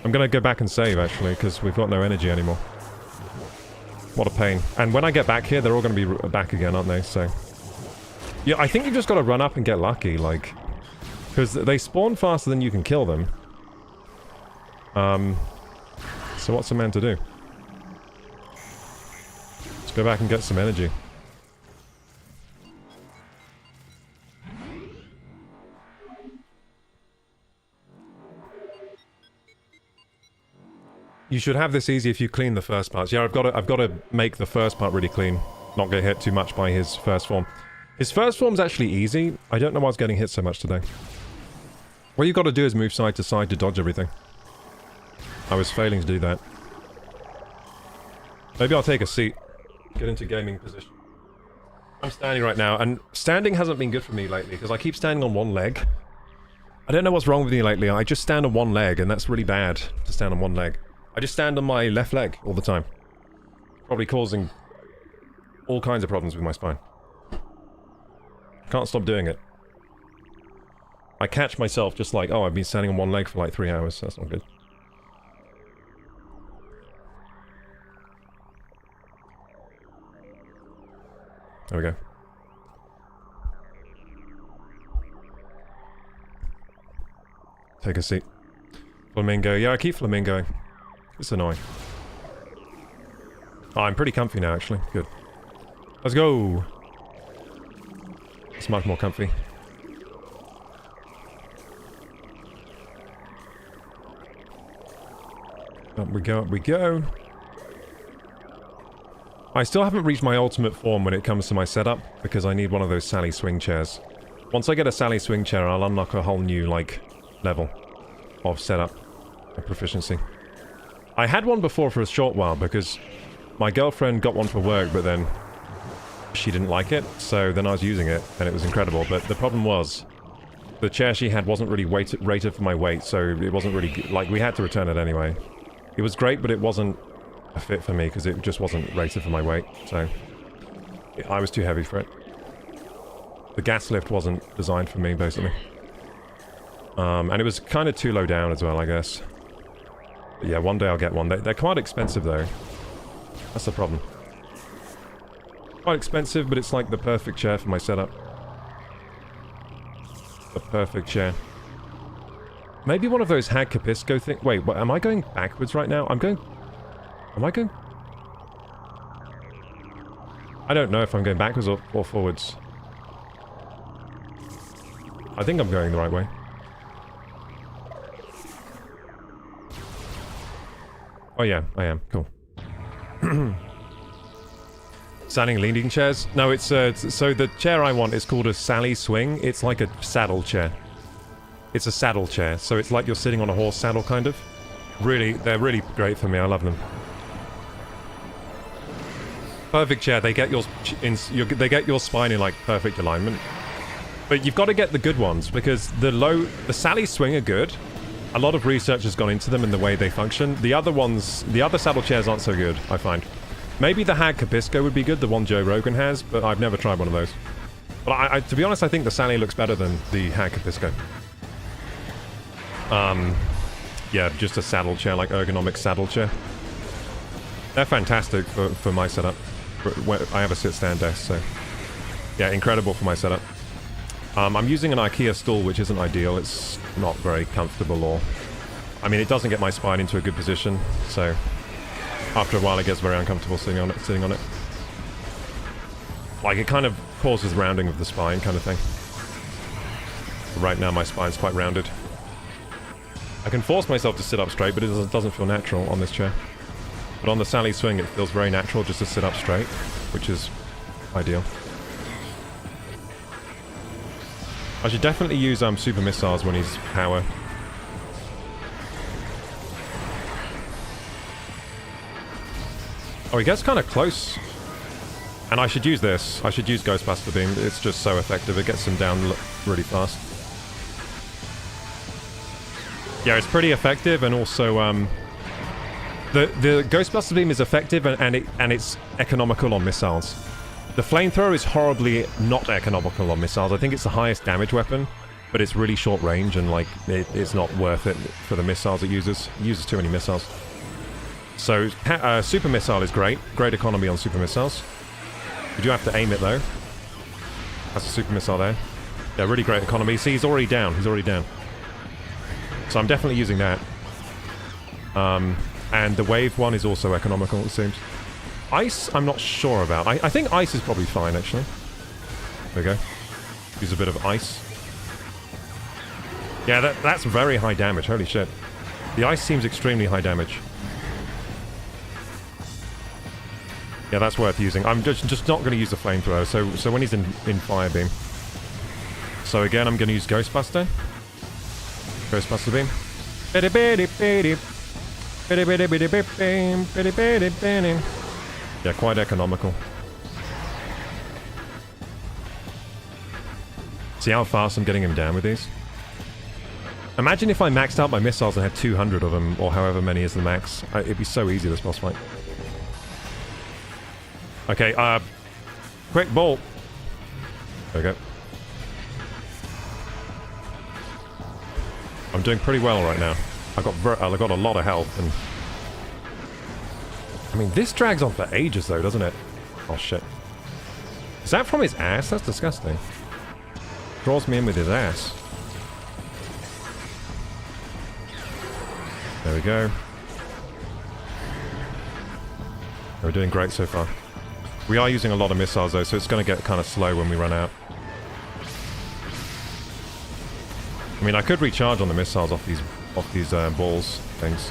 I'm gonna go back and save, actually, because we've got no energy anymore. What a pain. And when I get back here, they're all gonna be back again, aren't they? So... yeah, I think you've just gotta run up and get lucky, like... because they spawn faster than you can kill them. So what's a man to do? Let's go back and get some energy. You should have this easy if you clean the first parts. Yeah, I've got to make the first part really clean. Not get hit too much by his first form. His first form's actually easy. I don't know why I was getting hit so much today. What you've got to do is move side to side to dodge everything. I was failing to do that. Maybe I'll take a seat. Get into gaming position. I'm standing right now, and standing hasn't been good for me lately, because I keep standing on one leg. I don't know what's wrong with me lately. I just stand on one leg, and that's really bad, to stand on one leg. I just stand on my left leg all the time. Probably causing all kinds of problems with my spine. Can't stop doing it. I catch myself just like, oh, I've been standing on one leg for like 3 hours. That's not good. There we go. Take a seat. Flamingo. Yeah, I keep flamingoing. It's annoying. Oh, I'm pretty comfy now, actually. Good. Let's go! It's much more comfy. Up we go, up we go. I still haven't reached my ultimate form when it comes to my setup, because I need one of those Sally swing chairs. Once I get a Sally swing chair, I'll unlock a whole new, like, level of setup and proficiency. I had one before for a short while, because my girlfriend got one for work, but then she didn't like it, so then I was using it, and it was incredible. But the problem was, the chair she had wasn't really rated for my weight, so it wasn't really... like, we had to return it anyway. It was great, but it wasn't a fit for me, because it just wasn't rated for my weight, so... I was too heavy for it. The gas lift wasn't designed for me, basically. And it was kind of too low down as well, I guess. But yeah, one day I'll get one. They're quite expensive, though. That's the problem. Quite expensive, but it's like the perfect chair for my setup. The perfect chair. Maybe one of those Hag Capisco thing. Wait, what, am I going backwards right now? I'm going... am I going... I don't know if I'm going backwards or forwards. I think I'm going the right way. Oh yeah, I am. Cool. Standing leaning chairs? No, it's so the chair I want is called a Sally Swing. It's like a saddle chair. It's a saddle chair, so it's like you're sitting on a horse saddle, kind of. Really, they're really great for me. I love them. Perfect chair. They get they get your spine in like perfect alignment. But you've got to get the good ones, because the Sally Swing are good. A lot of research has gone into them and the way they function. The other ones, the other saddle chairs aren't so good, I find. Maybe the Hag Capisco would be good, the one Joe Rogan has, but I've never tried one of those. But to be honest, I think the Sally looks better than the Hag Capisco. Yeah, just a saddle chair, like ergonomic saddle chair. They're fantastic for my setup. I have a sit-stand desk, so... Yeah, incredible for my setup. I'm using an IKEA stool, which isn't ideal. It's not very comfortable, or... I mean, it doesn't get my spine into a good position, so... After a while, it gets very uncomfortable sitting on it. Like, it kind of causes rounding of the spine, kind of thing. But right now, my spine's quite rounded. I can force myself to sit up straight, but it doesn't feel natural on this chair. But on the Sally Swing, it feels very natural just to sit up straight, which is ideal. I should definitely use super missiles when he's power. Oh, he gets kind of close. And I should use this. I should use Ghostbuster Beam. It's just so effective. It gets him down really fast. Yeah, it's pretty effective, and also the Ghostbuster Beam is effective and it's economical on missiles. The flamethrower is horribly not economical on missiles. I think it's the highest damage weapon, but it's really short range, and like it's not worth it for the missiles it uses. It uses too many missiles. So super missile is great economy on super missiles. You do have to aim it though. That's a super missile there. Yeah, really great economy. See, he's already down. So I'm definitely using that. And the wave one is also economical, it seems. Ice, I'm not sure about. I think ice is probably fine, actually. There we go. Use a bit of ice. Yeah, that's very high damage. Holy shit. The ice seems extremely high damage. Yeah, that's worth using. I'm just not going to use the flamethrower, so when he's in fire beam. So again, I'm going to use Ghostbuster. Ghostbuster Beam. Yeah, quite economical. See how fast I'm getting him down with these? Imagine if I maxed out my missiles and had 200 of them, or however many is the max. It'd be so easy, this boss fight. Okay, quick ball. There we go. I'm doing pretty well right now. I got a lot of health, and... I mean, this drags on for ages though, doesn't it? Oh shit. Is that from his ass? That's disgusting. Draws me in with his ass. There we go. We're doing great so far. We are using a lot of missiles though, so it's going to get kind of slow when we run out. I mean, I could recharge on the missiles off these balls things.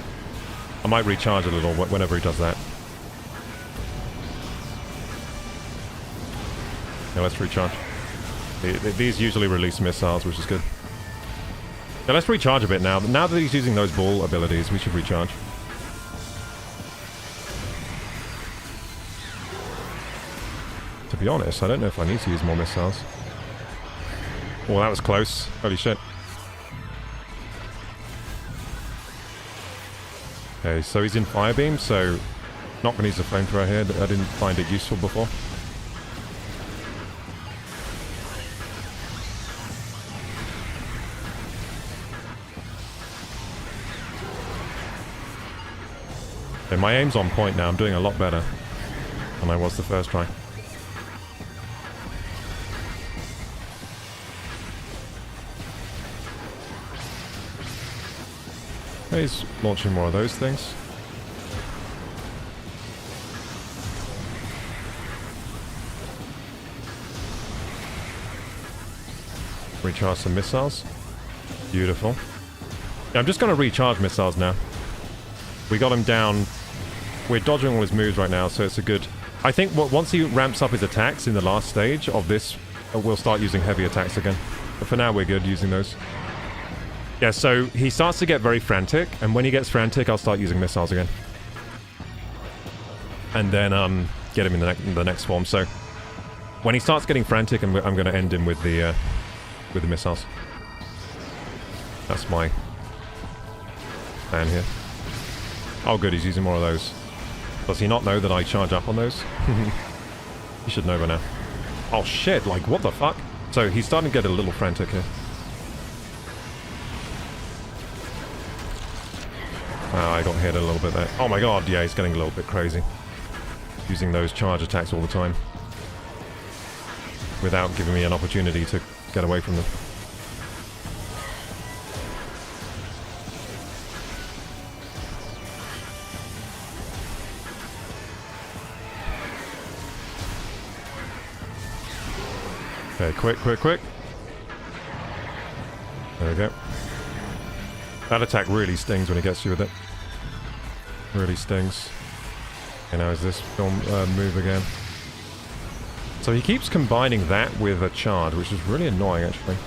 I might recharge a little whenever he does that. Yeah, let's recharge. These usually release missiles, which is good. Yeah, let's recharge a bit now. Now that he's using those ball abilities, we should recharge. To be honest, I don't know if I need to use more missiles. Oh, that was close. Holy shit. Okay, so he's in fire beam, so not going to use the flamethrower here. I didn't find it useful before. Okay, my aim's on point now. I'm doing a lot better than I was the first try. He's launching more of those things. Recharge some missiles. Beautiful. Yeah, I'm just going to recharge missiles now. We got him down. We're dodging all his moves right now, so it's a good... I think once he ramps up his attacks in the last stage of this, we'll start using heavy attacks again. But for now, we're good using those. Yeah, so he starts to get very frantic, and when he gets frantic, I'll start using missiles again. And then get him in the next form. So when he starts getting frantic, I'm going to end him with the missiles. That's my plan here. Oh good, he's using more of those. Does he not know that I charge up on those? He should know by now. Oh shit, like what the fuck? So he's starting to get a little frantic here. Oh, I got hit a little bit there. Oh my god, yeah, he's getting a little bit crazy. Using those charge attacks all the time. Without giving me an opportunity to get away from them. Okay, quick, quick, quick. There we go. That attack really stings when he gets you with it. Really stings. Okay, now is this film move again. So he keeps combining that with a charge, which is really annoying, actually.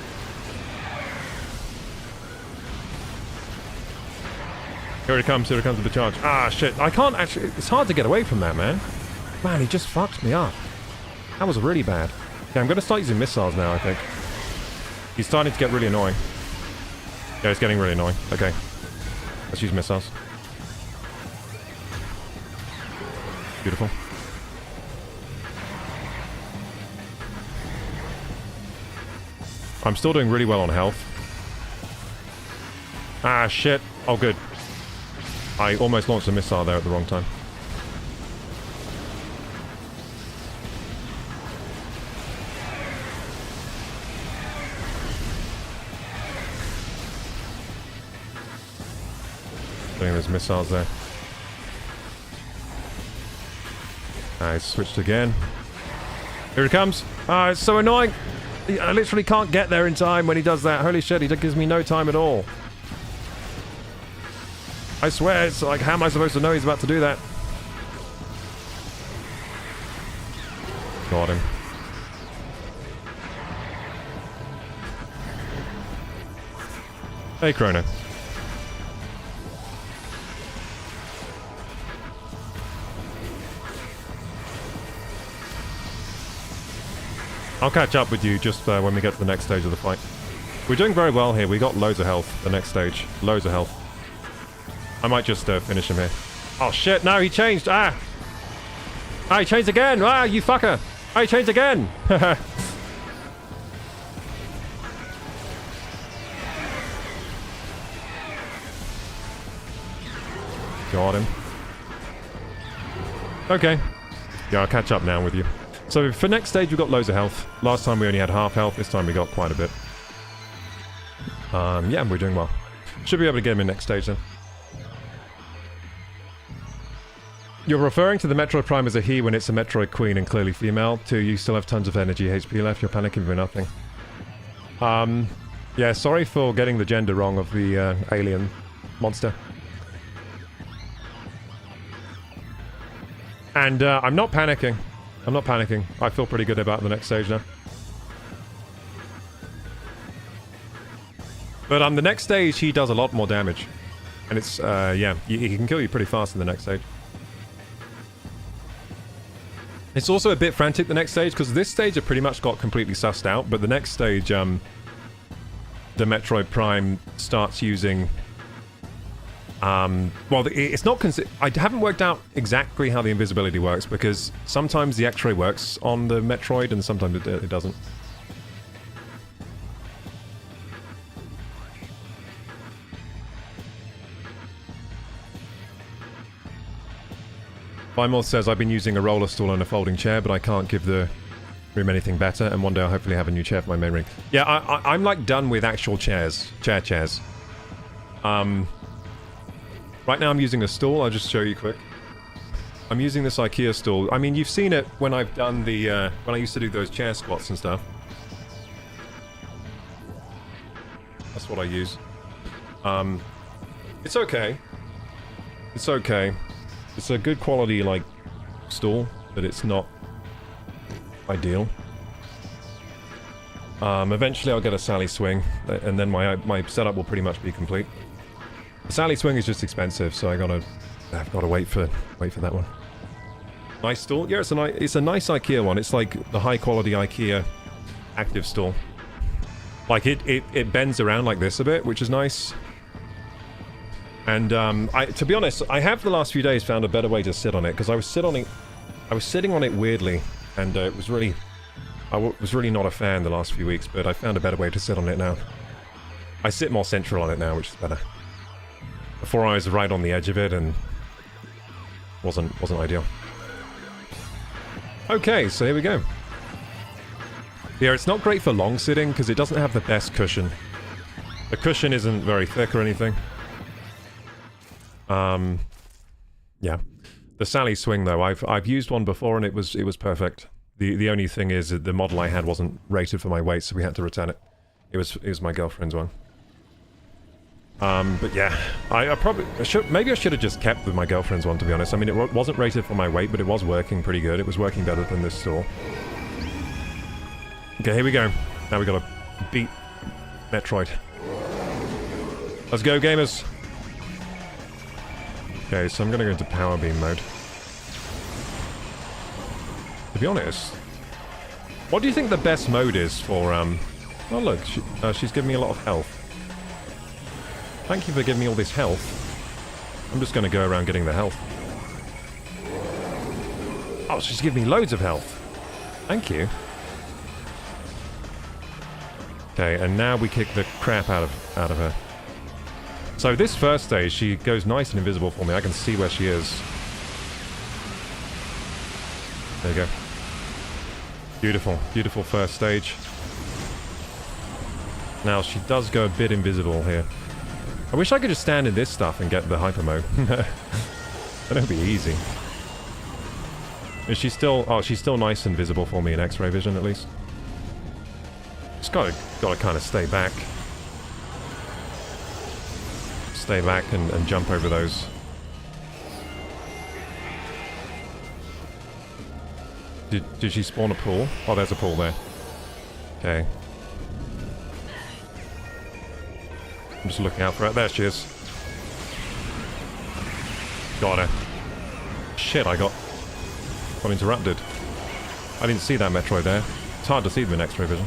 Here it comes with the charge. Ah, shit. I can't actually... It's hard to get away from that, man. Man, he just fucked me up. That was really bad. Okay, I'm going to start using missiles now, I think. He's starting to get really annoying. Yeah, it's getting really annoying. Okay. Let's use missiles. Beautiful. I'm still doing really well on health. Ah, shit. Oh, good. I almost launched a missile there at the wrong time. Doing those missiles there. I switched again. Here it comes. Ah, it's so annoying. I literally can't get there in time when he does that. Holy shit, he gives me no time at all. I swear, it's like, how am I supposed to know he's about to do that? Got him. Hey, Chrono. I'll catch up with you just when we get to the next stage of the fight. We're doing very well here. We got loads of health the next stage. Loads of health. I might just finish him here. Oh shit, no, he changed. Ah! Ah, he changed again! Ah, you fucker! Ah, he changed again! Got him. Okay. Yeah, I'll catch up now with you. So for next stage, we've got loads of health. Last time we only had half health. This time we got quite a bit. Yeah, we're doing well. Should be able to get him in next stage then. You're referring to the Metroid Prime as a he when it's a Metroid Queen and clearly female. 2, you still have tons of energy HP left. You're panicking for nothing. Yeah, sorry for getting the gender wrong of the alien monster. And I'm not panicking. I'm not panicking. I feel pretty good about the next stage now. But the next stage, he does a lot more damage. And it's, yeah, he can kill you pretty fast in the next stage. It's also a bit frantic, the next stage, because this stage I pretty much got completely sussed out, but the next stage, the Metroid Prime starts using... well, it's not... I haven't worked out exactly how the invisibility works, because sometimes the X-ray works on the Metroid, and sometimes it doesn't. Bimol says, I've been using a roller stool and a folding chair, but I can't give the room anything better, and one day I'll hopefully have a new chair for my main ring. Yeah, I'm like done with actual chairs. Chairs. Right now I'm using a stool. I'll just show you quick. I'm using this IKEA stool. I mean, you've seen it when I've done the, when I used to do those chair squats and stuff. That's what I use. It's okay. It's okay. It's a good quality, like, stool, but it's not ideal. Eventually I'll get a Sally swing, and then my setup will pretty much be complete. The Sally swing is just expensive, so I've got to wait for that one. Nice stool. Yeah, it's a nice IKEA one. It's like the high quality IKEA active stool. Like it bends around like this a bit, which is nice. And to be honest, I have the last few days found a better way to sit on it, because I was sitting on it weirdly, and it was really... I was really not a fan the last few weeks, but I found a better way to sit on it now. I sit more central on it now, which is better. Before I was right on the edge of it, and... wasn't ideal. Okay, so here we go. Yeah, it's not great for long sitting, because it doesn't have the best cushion. The cushion isn't very thick or anything. Yeah. The Sally swing, though, I've used one before, and it was perfect. The only thing is that the model I had wasn't rated for my weight, so we had to return it. It was my girlfriend's one. But yeah, I probably maybe I should have just kept with my girlfriend's one, to be honest. I mean, it wasn't rated for my weight, but it was working pretty good. It was working better than this store. Okay, here we go. Now we gotta beat Metroid. Let's go, gamers. Okay, so I'm gonna go into power beam mode. To be honest, what do you think the best mode is for, Oh look, she's giving me a lot of health. Thank you for giving me all this health. I'm just gonna go around getting the health. Oh, she's giving me loads of health. Thank you. Okay, and now we kick the crap out of her. So this first stage, she goes nice and invisible for me. I can see where she is. There you go. Beautiful, beautiful first stage. Now, she does go a bit invisible here. I wish I could just stand in this stuff and get the hyper mode. That'd be easy. Is she still... Oh, she's still nice and visible for me in X-ray vision, at least. Just gotta kind of stay back. Stay back and jump over those. Did she spawn a pool? Oh, there's a pool there. Okay. I'm just looking out for her. There she is. Got her. Shit, I got interrupted. I didn't see that Metroid there. It's hard to see them in X-ray vision.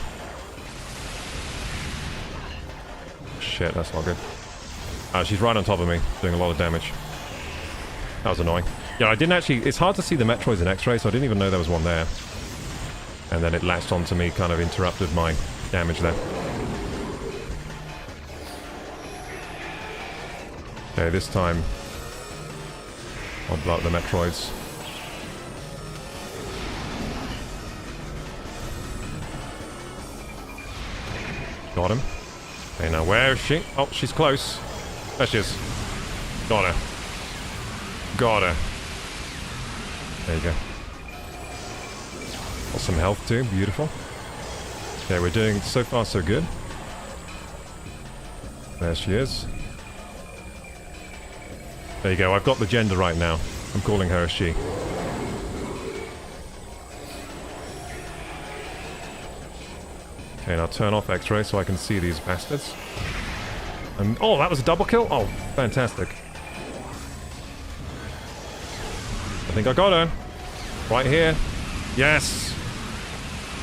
Shit, that's not good. She's right on top of me, doing a lot of damage. That was annoying. Yeah, I didn't actually... It's hard to see the Metroids in X-ray, so I didn't even know there was one there. And then it latched onto me, kind of interrupted my damage there. Okay, this time... I'll blow up the Metroids. Got him. Okay, now where is she? Oh, she's close. There she is. Got her. Got her. There you go. Got some health too. Beautiful. Okay, we're doing so far so good. There she is. There you go. I've got the gender right now. I'm calling her a she. Okay, now turn off X-ray so I can see these bastards. And oh, that was a double kill? Oh, fantastic. I think I got her. Right here. Yes!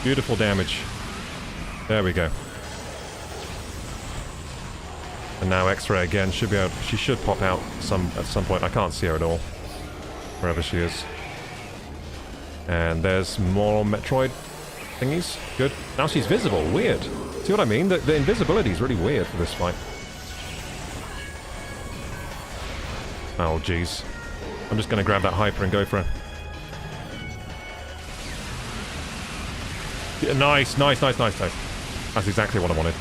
Beautiful damage. There we go. And now X-ray again should be able... She should pop out at some point. I can't see her at all. Wherever she is. And there's more Metroid thingies. Good. Now she's visible. Weird. See what I mean? The invisibility is really weird for this fight. Oh, jeez. I'm just going to grab that hyper and go for it. Yeah, nice, nice, nice, nice, nice. That's exactly what I wanted.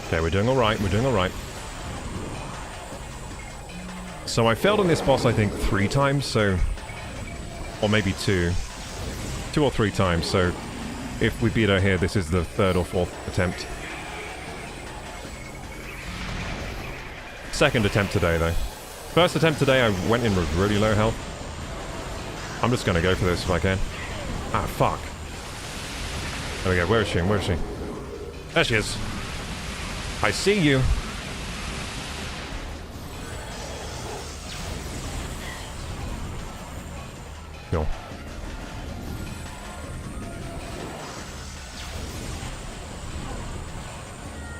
Okay, we're doing alright, we're doing alright. So I failed on this boss, I think, 3 times, so... Or maybe 2. 2 or 3 times, so... If we beat her here, this is the 3rd or 4th attempt. 2nd attempt today, though. 1st attempt today, I went in with really low health. I'm just gonna go for this if I can. Ah, fuck. There we go. Where is she? Where is she? There she is. I see you. Cool.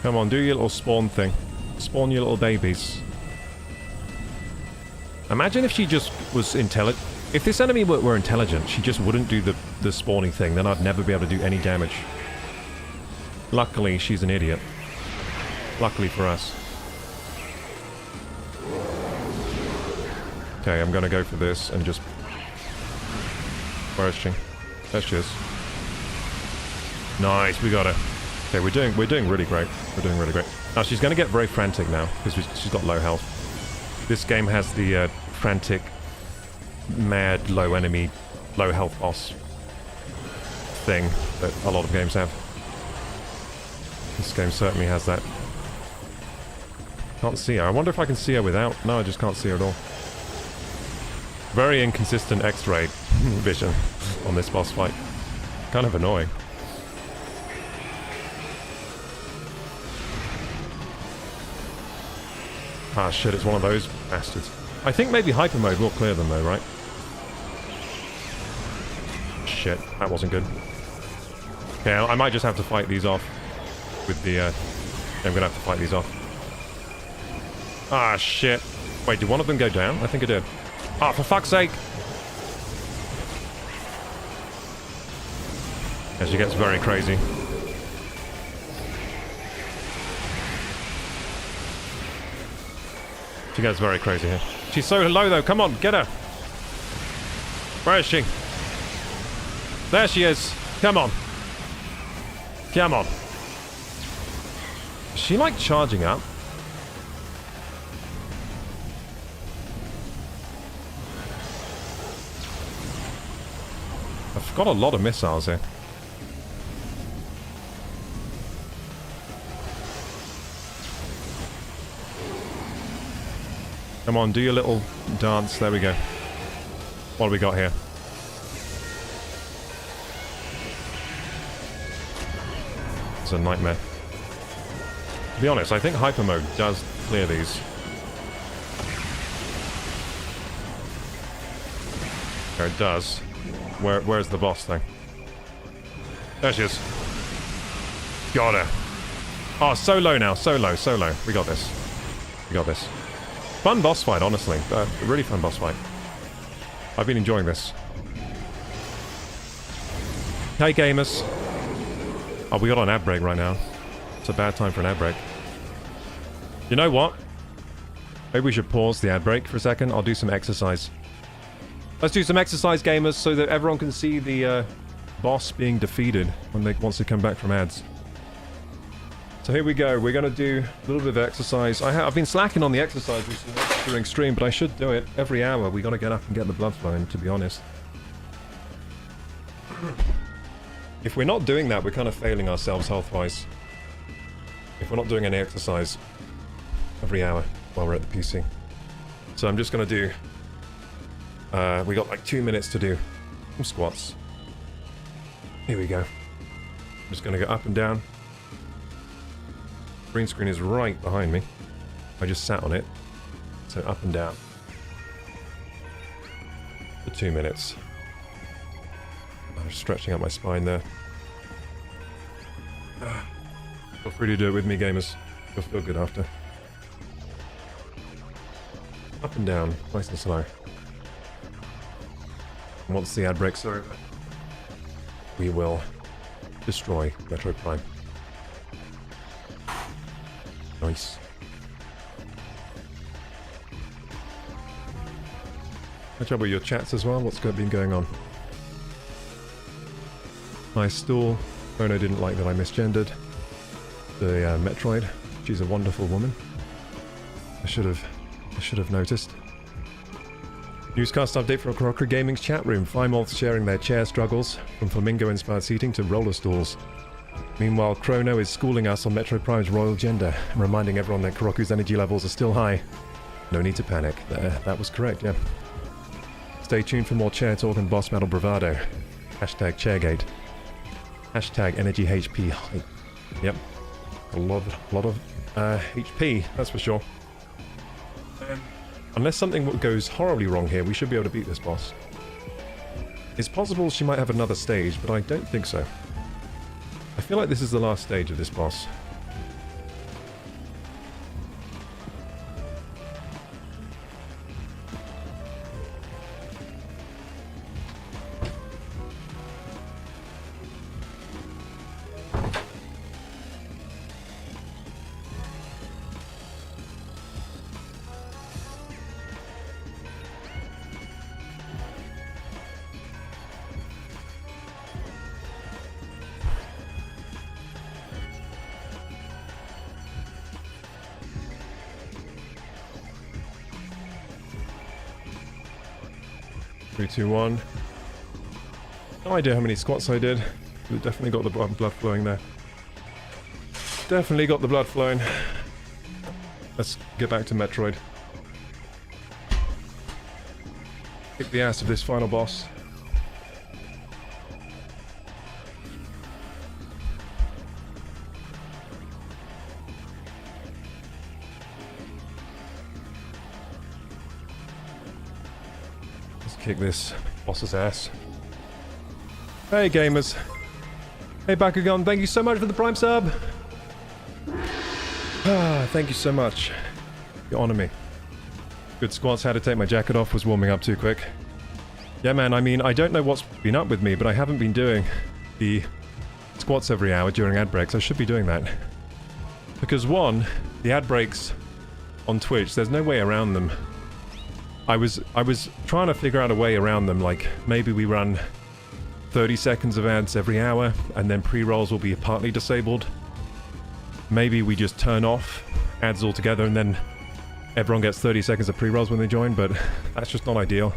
Come on, do your little spawn thing. spawn your little babies. Imagine if she just was intelligent. If this enemy were intelligent, she just wouldn't do the spawning thing. Then I'd never be able to do any damage. Luckily, she's an idiot. Luckily for us. Okay, I'm gonna go for this and just... Where is she? There she is. Nice, we got her. Okay, we're doing really great. We're doing really great. Now she's gonna get very frantic now because she's got low health. This game has the frantic, mad, low enemy, low health boss thing that a lot of games have. This game certainly has that. Can't see her. I wonder if I can see her without... No, I just can't see her at all. Very inconsistent X-ray vision on this boss fight. Kind of annoying. Ah shit, it's one of those bastards. I think maybe hyper mode will clear them though, right? Shit, that wasn't good. Okay, I might just have to fight these off with the... I'm gonna have to fight these off. Ah shit. Wait, did one of them go down? I think it did. Ah, for fuck's sake! Yeah, she gets very crazy. She gets very crazy here. She's so low though, come on, get her! Where is she? There she is! Come on! Come on! Is she like charging up? I've got a lot of missiles here. Come on, do your little dance. There we go. What do we got here? It's a nightmare. To be honest, I think hyper mode does clear these. There it does. Where's the boss thing? There she is. Got her. Oh, so low now. So low, so low. We got this. We got this. Fun boss fight, honestly. A really fun boss fight. I've been enjoying this. Hey, gamers. Oh, we got an ad break right now. It's a bad time for an ad break. You know what? Maybe we should pause the ad break for a second. I'll do some exercise. Let's do some exercise, gamers, so that everyone can see the boss being defeated once they come back from ads. So here we go. We're going to do a little bit of exercise. I've been slacking on the exercise recently during stream, but I should do it every hour. We got to get up and get the blood flowing, to be honest. If we're not doing that, we're kind of failing ourselves health-wise. If we're not doing any exercise every hour while we're at the PC. So I'm just going to do... we got like 2 minutes to do some squats. Here we go. I'm just going to go up and down. Green screen is right behind me. I just sat on it. So up and down. For 2 minutes. I'm stretching out my spine there. Feel free to do it with me, gamers. You'll feel good after. Up and down, nice and slow. And once the ad breaks are over, we will destroy Metroid Prime. Nice. Catch up with your chats as well. What's been going on? Nice stool. Bono didn't like that I misgendered the Metroid. She's a wonderful woman. I should have noticed. Newscast update from Crockery Gaming's chat room. Flymoths sharing their chair struggles, from flamingo-inspired seating to roller stools. Meanwhile, Chrono is schooling us on Metroid Prime's royal gender, and reminding everyone that Kuroku's energy levels are still high. No need to panic. That was correct, yeah. Stay tuned for more chair talk and boss battle bravado. Hashtag chairgate. Hashtag energy HP hype. Yep. A lot of HP, that's for sure. Unless something goes horribly wrong here, we should be able to beat this boss. It's possible she might have another stage, but I don't think so. I feel like this is the last stage of this boss. 3, 2, 1. No idea how many squats I did. But definitely got the blood flowing there. Definitely got the blood flowing. Let's get back to Metroid. Kick the ass of this final boss. Let's kick this boss's ass. Hey gamers. Hey Bakugan, thank you so much for the Prime sub. Thank you so much. You honor me. Good squats, had to take my jacket off, was warming up too quick. Yeah man, I mean, I don't know what's been up with me, but I haven't been doing the squats every hour during ad breaks. I should be doing that. Because one, the ad breaks on Twitch, there's no way around them. I was trying to figure out a way around them, like maybe we run 30 seconds of ads every hour, and then pre-rolls will be partly disabled. Maybe we just turn off ads altogether, and then everyone gets 30 seconds of pre-rolls when they join, but that's just not ideal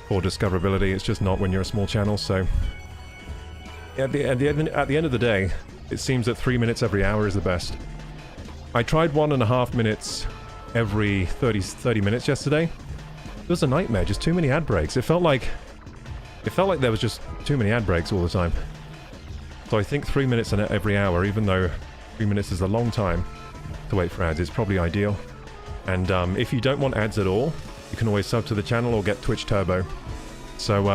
for discoverability. It's just not when you're a small channel, so... At the end of the day, it seems that 3 minutes every hour is the best. I tried 1.5 minutes every 30 minutes yesterday. It was a nightmare, just too many ad breaks. It felt like there was just too many ad breaks all the time. So I think 3 minutes every hour, even though 3 minutes is a long time to wait for ads, is probably ideal. And if you don't want ads at all, you can always sub to the channel or get Twitch Turbo. So,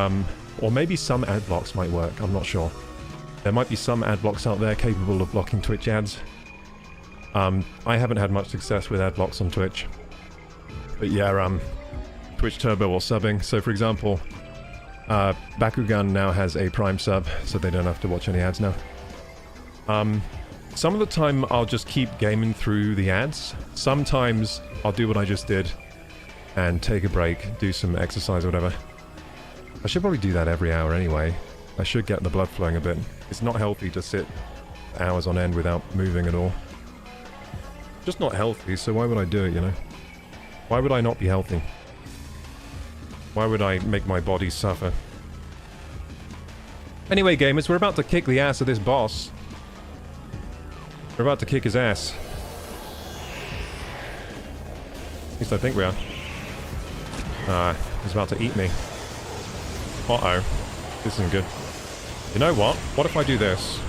or maybe some ad blocks might work, I'm not sure. There might be some ad blocks out there capable of blocking Twitch ads. I haven't had much success with ad blocks on Twitch. But yeah, Twitch Turbo or subbing. So for example, Bakugan now has a Prime sub, so they don't have to watch any ads now. Some of the time I'll just keep gaming through the ads. Sometimes I'll do what I just did and take a break, do some exercise or whatever. I should probably do that every hour anyway. I should get the blood flowing a bit. It's not healthy to sit hours on end without moving at all. Just not healthy, so why would I do it, you know? Why would I not be healthy? Why would I make my body suffer? Anyway, gamers, we're about to kick the ass of this boss. We're about to kick his ass. At least I think we are. He's about to eat me. Uh-oh. This isn't good. You know what? What if I do this?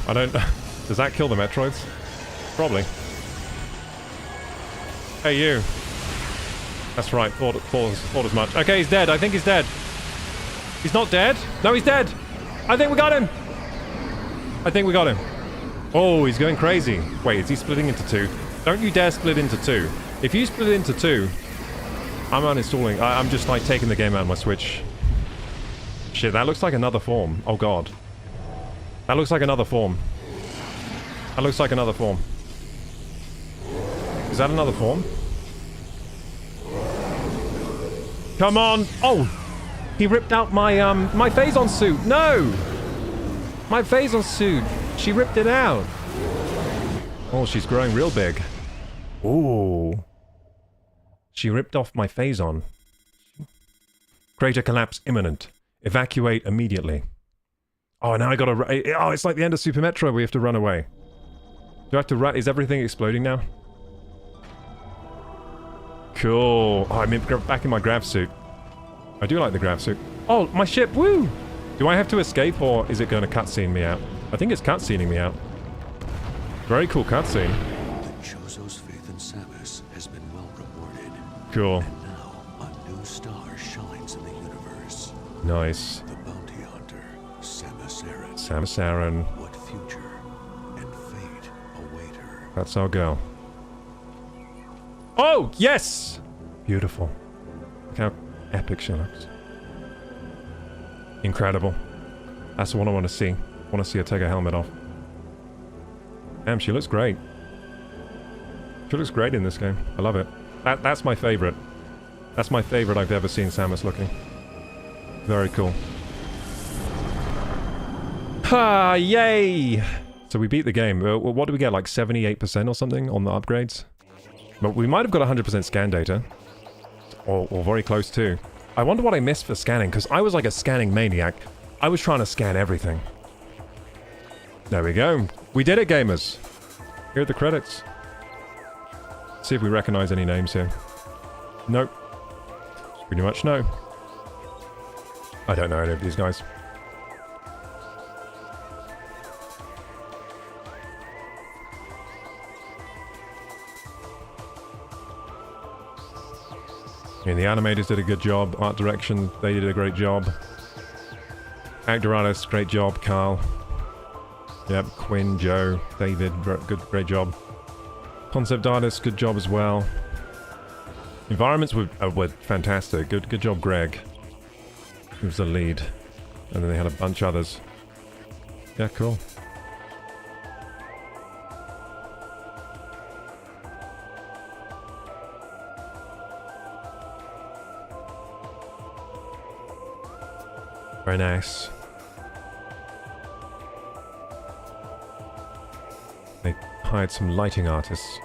I don't... Does that kill the Metroids? Probably. Hey, you. That's right. Thought as much. Okay, he's dead. I think he's dead. He's not dead. No, he's dead. I think we got him. I think we got him. Oh, he's going crazy. Wait, is he splitting into two? Don't you dare split into two. If you split into two, I'm uninstalling. I'm just like taking the game out of my Switch. Shit, that looks like another form. Oh god. That looks like another form. That looks like another form. Is that another form? Come on! Oh! He ripped out my, my Phazon suit! No! My Phazon suit! She ripped it out! Oh, she's growing real big. Ooh. She ripped off my Phazon. Crater collapse imminent. Evacuate immediately. Oh, now I gotta... Oh, it's like the end of Super Metro. We have to run away. Do I have to run? Is everything exploding now? Cool. Oh, I'm back in my grav suit. I do like the grav suit. Oh, my ship! Woo! Do I have to escape, or is it going to cutscene me out? I think it's cutscening me out. Very cool cutscene. The Chozo's faith in Samus has been well rewarded. Cool. And now a new star shines in the universe. Nice. The bounty hunter, Samus Aran. Samus Aran. What future and fate await her? That's our girl. Oh, yes! Beautiful. Look how epic she looks. Incredible. That's what I want to see. I want to see her take her helmet off. Damn, she looks great. She looks great in this game. I love it. That's my favorite. That's my favorite I've ever seen Samus looking. Very cool. Ha! Yay! So we beat the game. What do we get? Like 78% or something on the upgrades? But we might have got 100% scan data. Or very close to. I wonder what I missed for scanning, because I was like a scanning maniac. I was trying to scan everything. There we go. We did it, gamers. Here are the credits. See if we recognize any names here. Nope. Pretty much no. I don't know any of these guys. I mean, the animators did a good job. Art direction, they did a great job. Actor artist, great job. Carl. Yep, Quinn, Joe, David, great job. Concept artist, good job as well. Environments were fantastic. Good job, Greg. He was the lead. And then they had a bunch of others. Yeah, cool. Very nice. They hired some lighting artists.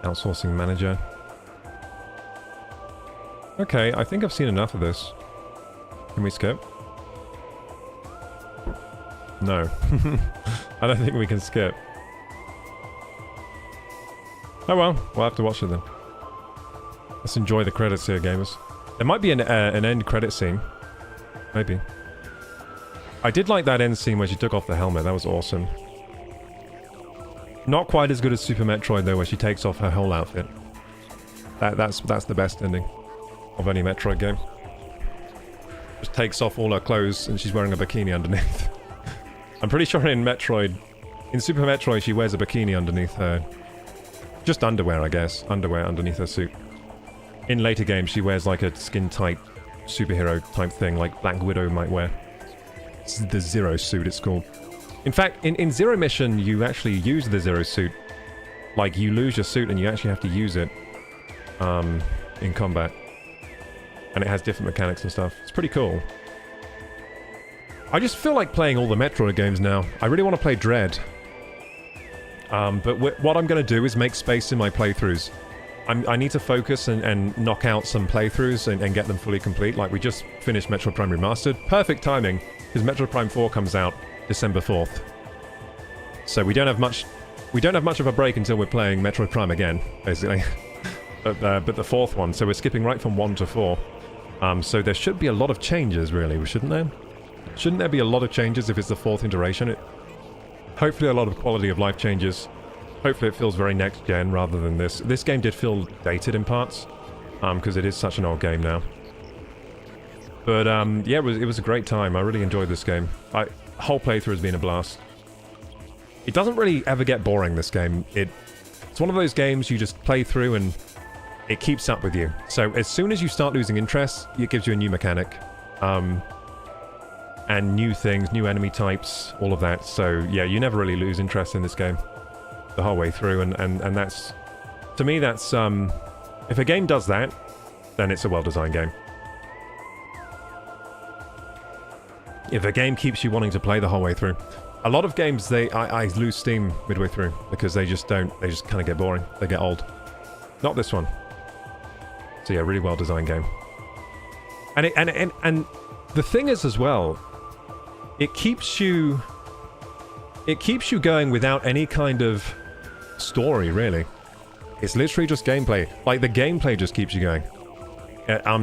Outsourcing manager. Okay, I think I've seen enough of this. Can we skip? No. I don't think we can skip. Oh well, we'll have to watch it then. Let's enjoy the credits here, gamers. There might be an end credit scene. Maybe. I did like that end scene where she took off the helmet. That was awesome. Not quite as good as Super Metroid though, where she takes off her whole outfit. That's the best ending of any Metroid game. Just takes off all her clothes and she's wearing a bikini underneath. I'm pretty sure in Super Metroid she wears a bikini underneath her... Just underwear, I guess. Underwear underneath her suit. In later games she wears like a skin-tight superhero type thing like Black Widow might wear. It's the Zero suit it's called. In fact, in Zero Mission you actually use the Zero suit. Like you lose your suit and you actually have to use it in combat. And it has different mechanics and stuff. It's pretty cool. I just feel like playing all the Metroid games now. I really want to play Dread. But what I'm going to do is make space in my playthroughs. I need to focus and knock out some playthroughs and get them fully complete. Like we just finished Metroid Prime Remastered. Perfect timing, because Metroid Prime 4 comes out December 4th. So we don't have much of a break until we're playing Metroid Prime again, basically. but the fourth one, so we're skipping right from 1 to 4. So there should be a lot of changes, really, shouldn't there? Shouldn't there be a lot of changes if it's the 4th iteration? Hopefully a lot of quality of life changes. Hopefully it feels very next-gen rather than this. This game did feel dated in parts, because it is such an old game now. But yeah, it was a great time. I really enjoyed this game. Whole playthrough has been a blast. It doesn't really ever get boring, this game. It's one of those games you just play through and it keeps up with you. So as soon as you start losing interest, it gives you a new mechanic. And new things, new enemy types, all of that. So yeah, you never really lose interest in this game the whole way through, and that's... To me, that's... if a game does that, then it's a well-designed game. If a game keeps you wanting to play the whole way through. A lot of games, I lose steam midway through, because they just kind of get boring. They get old. Not this one. So yeah, really well-designed game. And the thing is as well, it keeps you going without any kind of story, really. It's literally just gameplay. Like, the gameplay just keeps you going.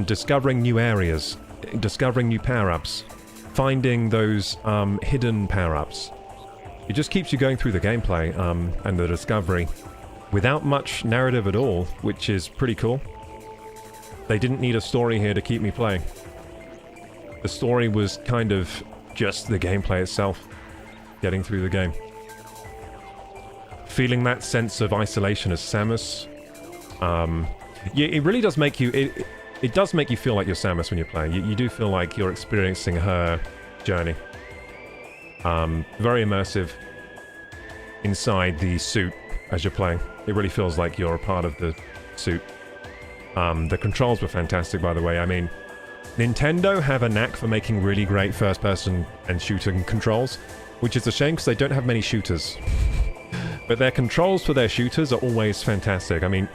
Discovering new areas, discovering new power-ups, finding those hidden power-ups. It just keeps you going through the gameplay and the discovery without much narrative at all, which is pretty cool. They didn't need a story here to keep me playing. The story was kind of just the gameplay itself, getting through the game. Feeling that sense of isolation as Samus. Yeah, it really does make you... It does make you feel like you're Samus when you're playing. You do feel like you're experiencing her journey. Very immersive inside the suit as you're playing. It really feels like you're a part of the suit. The controls were fantastic, by the way. I mean, Nintendo have a knack for making really great first-person and shooting controls, which is a shame because they don't have many shooters. But their controls for their shooters are always fantastic. I mean,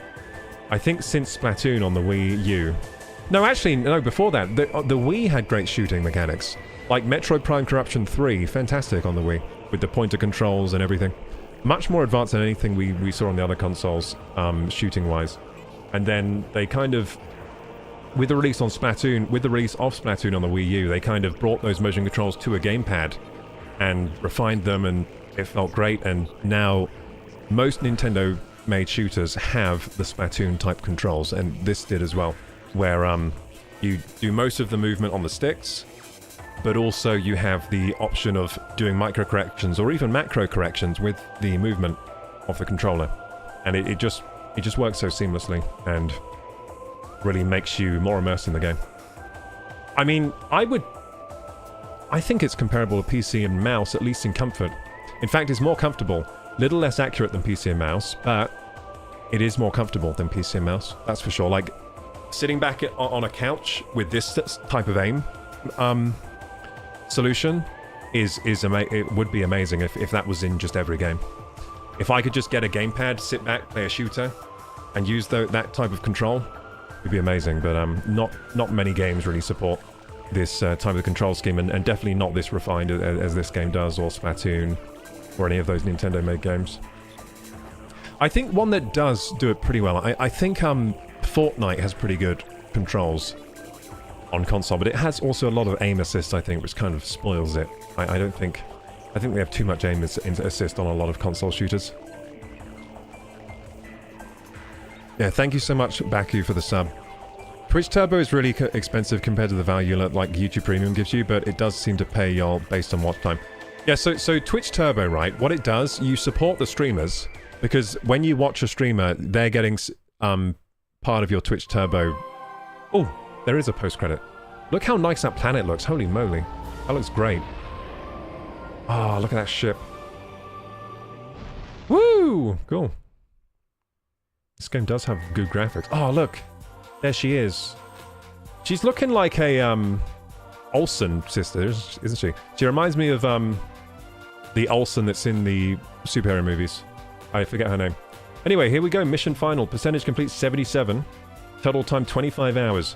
I think since Splatoon on the Wii U, No, actually, no, before that, the Wii had great shooting mechanics. Like Metroid Prime Corruption 3, fantastic on the Wii, with the pointer controls and everything. Much more advanced than anything we saw on the other consoles, shooting-wise. And then they kind of, with the release of Splatoon on the Wii U, they kind of brought those motion controls to a gamepad and refined them, and it felt great. And now most Nintendo-made shooters have the Splatoon-type controls, and this did as well, where you do most of the movement on the sticks, but also you have the option of doing micro corrections or even macro corrections with the movement of the controller, and it just works so seamlessly and really makes you more immersed in the game. I mean, I think it's comparable to PC and mouse, at least in comfort. In fact, it's more comfortable, little less accurate than PC and mouse, but it is more comfortable than PC and mouse, that's for sure. Like, sitting back on a couch with this type of aim solution it would be amazing if that was in just every game. If I could just get a gamepad, sit back, play a shooter, and use that type of control, it'd be amazing. But not many games really support this type of control scheme, and definitely not this refined as this game does, or Splatoon, or any of those Nintendo-made games. I think one that does do it pretty well, I think Fortnite has pretty good controls on console, but it has also a lot of aim assist, I think, which kind of spoils it. I think they have too much aim assist on a lot of console shooters. Yeah, thank you so much, Baku, for the sub. Twitch Turbo is really expensive compared to the value like YouTube Premium gives you, but it does seem to pay y'all based on watch time. Yeah, so Twitch Turbo, right, what it does, you support the streamers, because when you watch a streamer, they're getting part of your Twitch Turbo. Oh, there is a post-credit. Look how nice that planet looks. Holy moly. That looks great. Oh, look at that ship. Woo! Cool. This game does have good graphics. Oh, look. There she is. She's looking like a, Olsen sister, isn't she? She reminds me of, the Olsen that's in the superhero movies. I forget her name. Anyway, here we go. Mission final. Percentage complete 77. Total time 25 hours.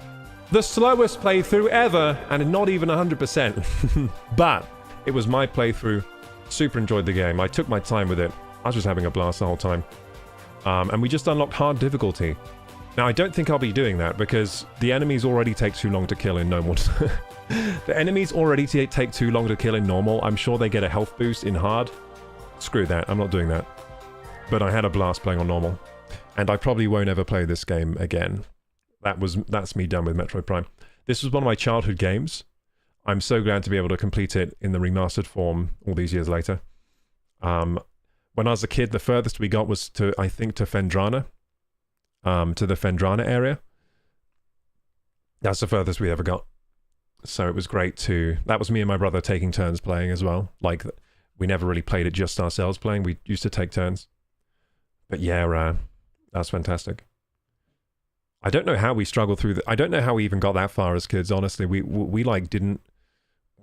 The slowest playthrough ever, and not even 100%. But it was my playthrough. Super enjoyed the game. I took my time with it. I was just having a blast the whole time. And we just unlocked hard difficulty. Now, I don't think I'll be doing that because the enemies already take too long to kill in normal. The enemies already take too long to kill in normal. I'm sure they get a health boost in hard. Screw that. I'm not doing that. But I had a blast playing on normal. And I probably won't ever play this game again. That's me done with Metroid Prime. This was one of my childhood games. I'm so glad to be able to complete it in the remastered form all these years later. When I was a kid, the furthest we got was to Fendrana. To the Fendrana area. That's the furthest we ever got. So it was great to... That was me and my brother taking turns playing as well. Like, we never really played it just ourselves playing. We used to take turns. But yeah, that's fantastic. I don't know how we struggled through I don't know how we even got that far as kids, honestly. We like didn't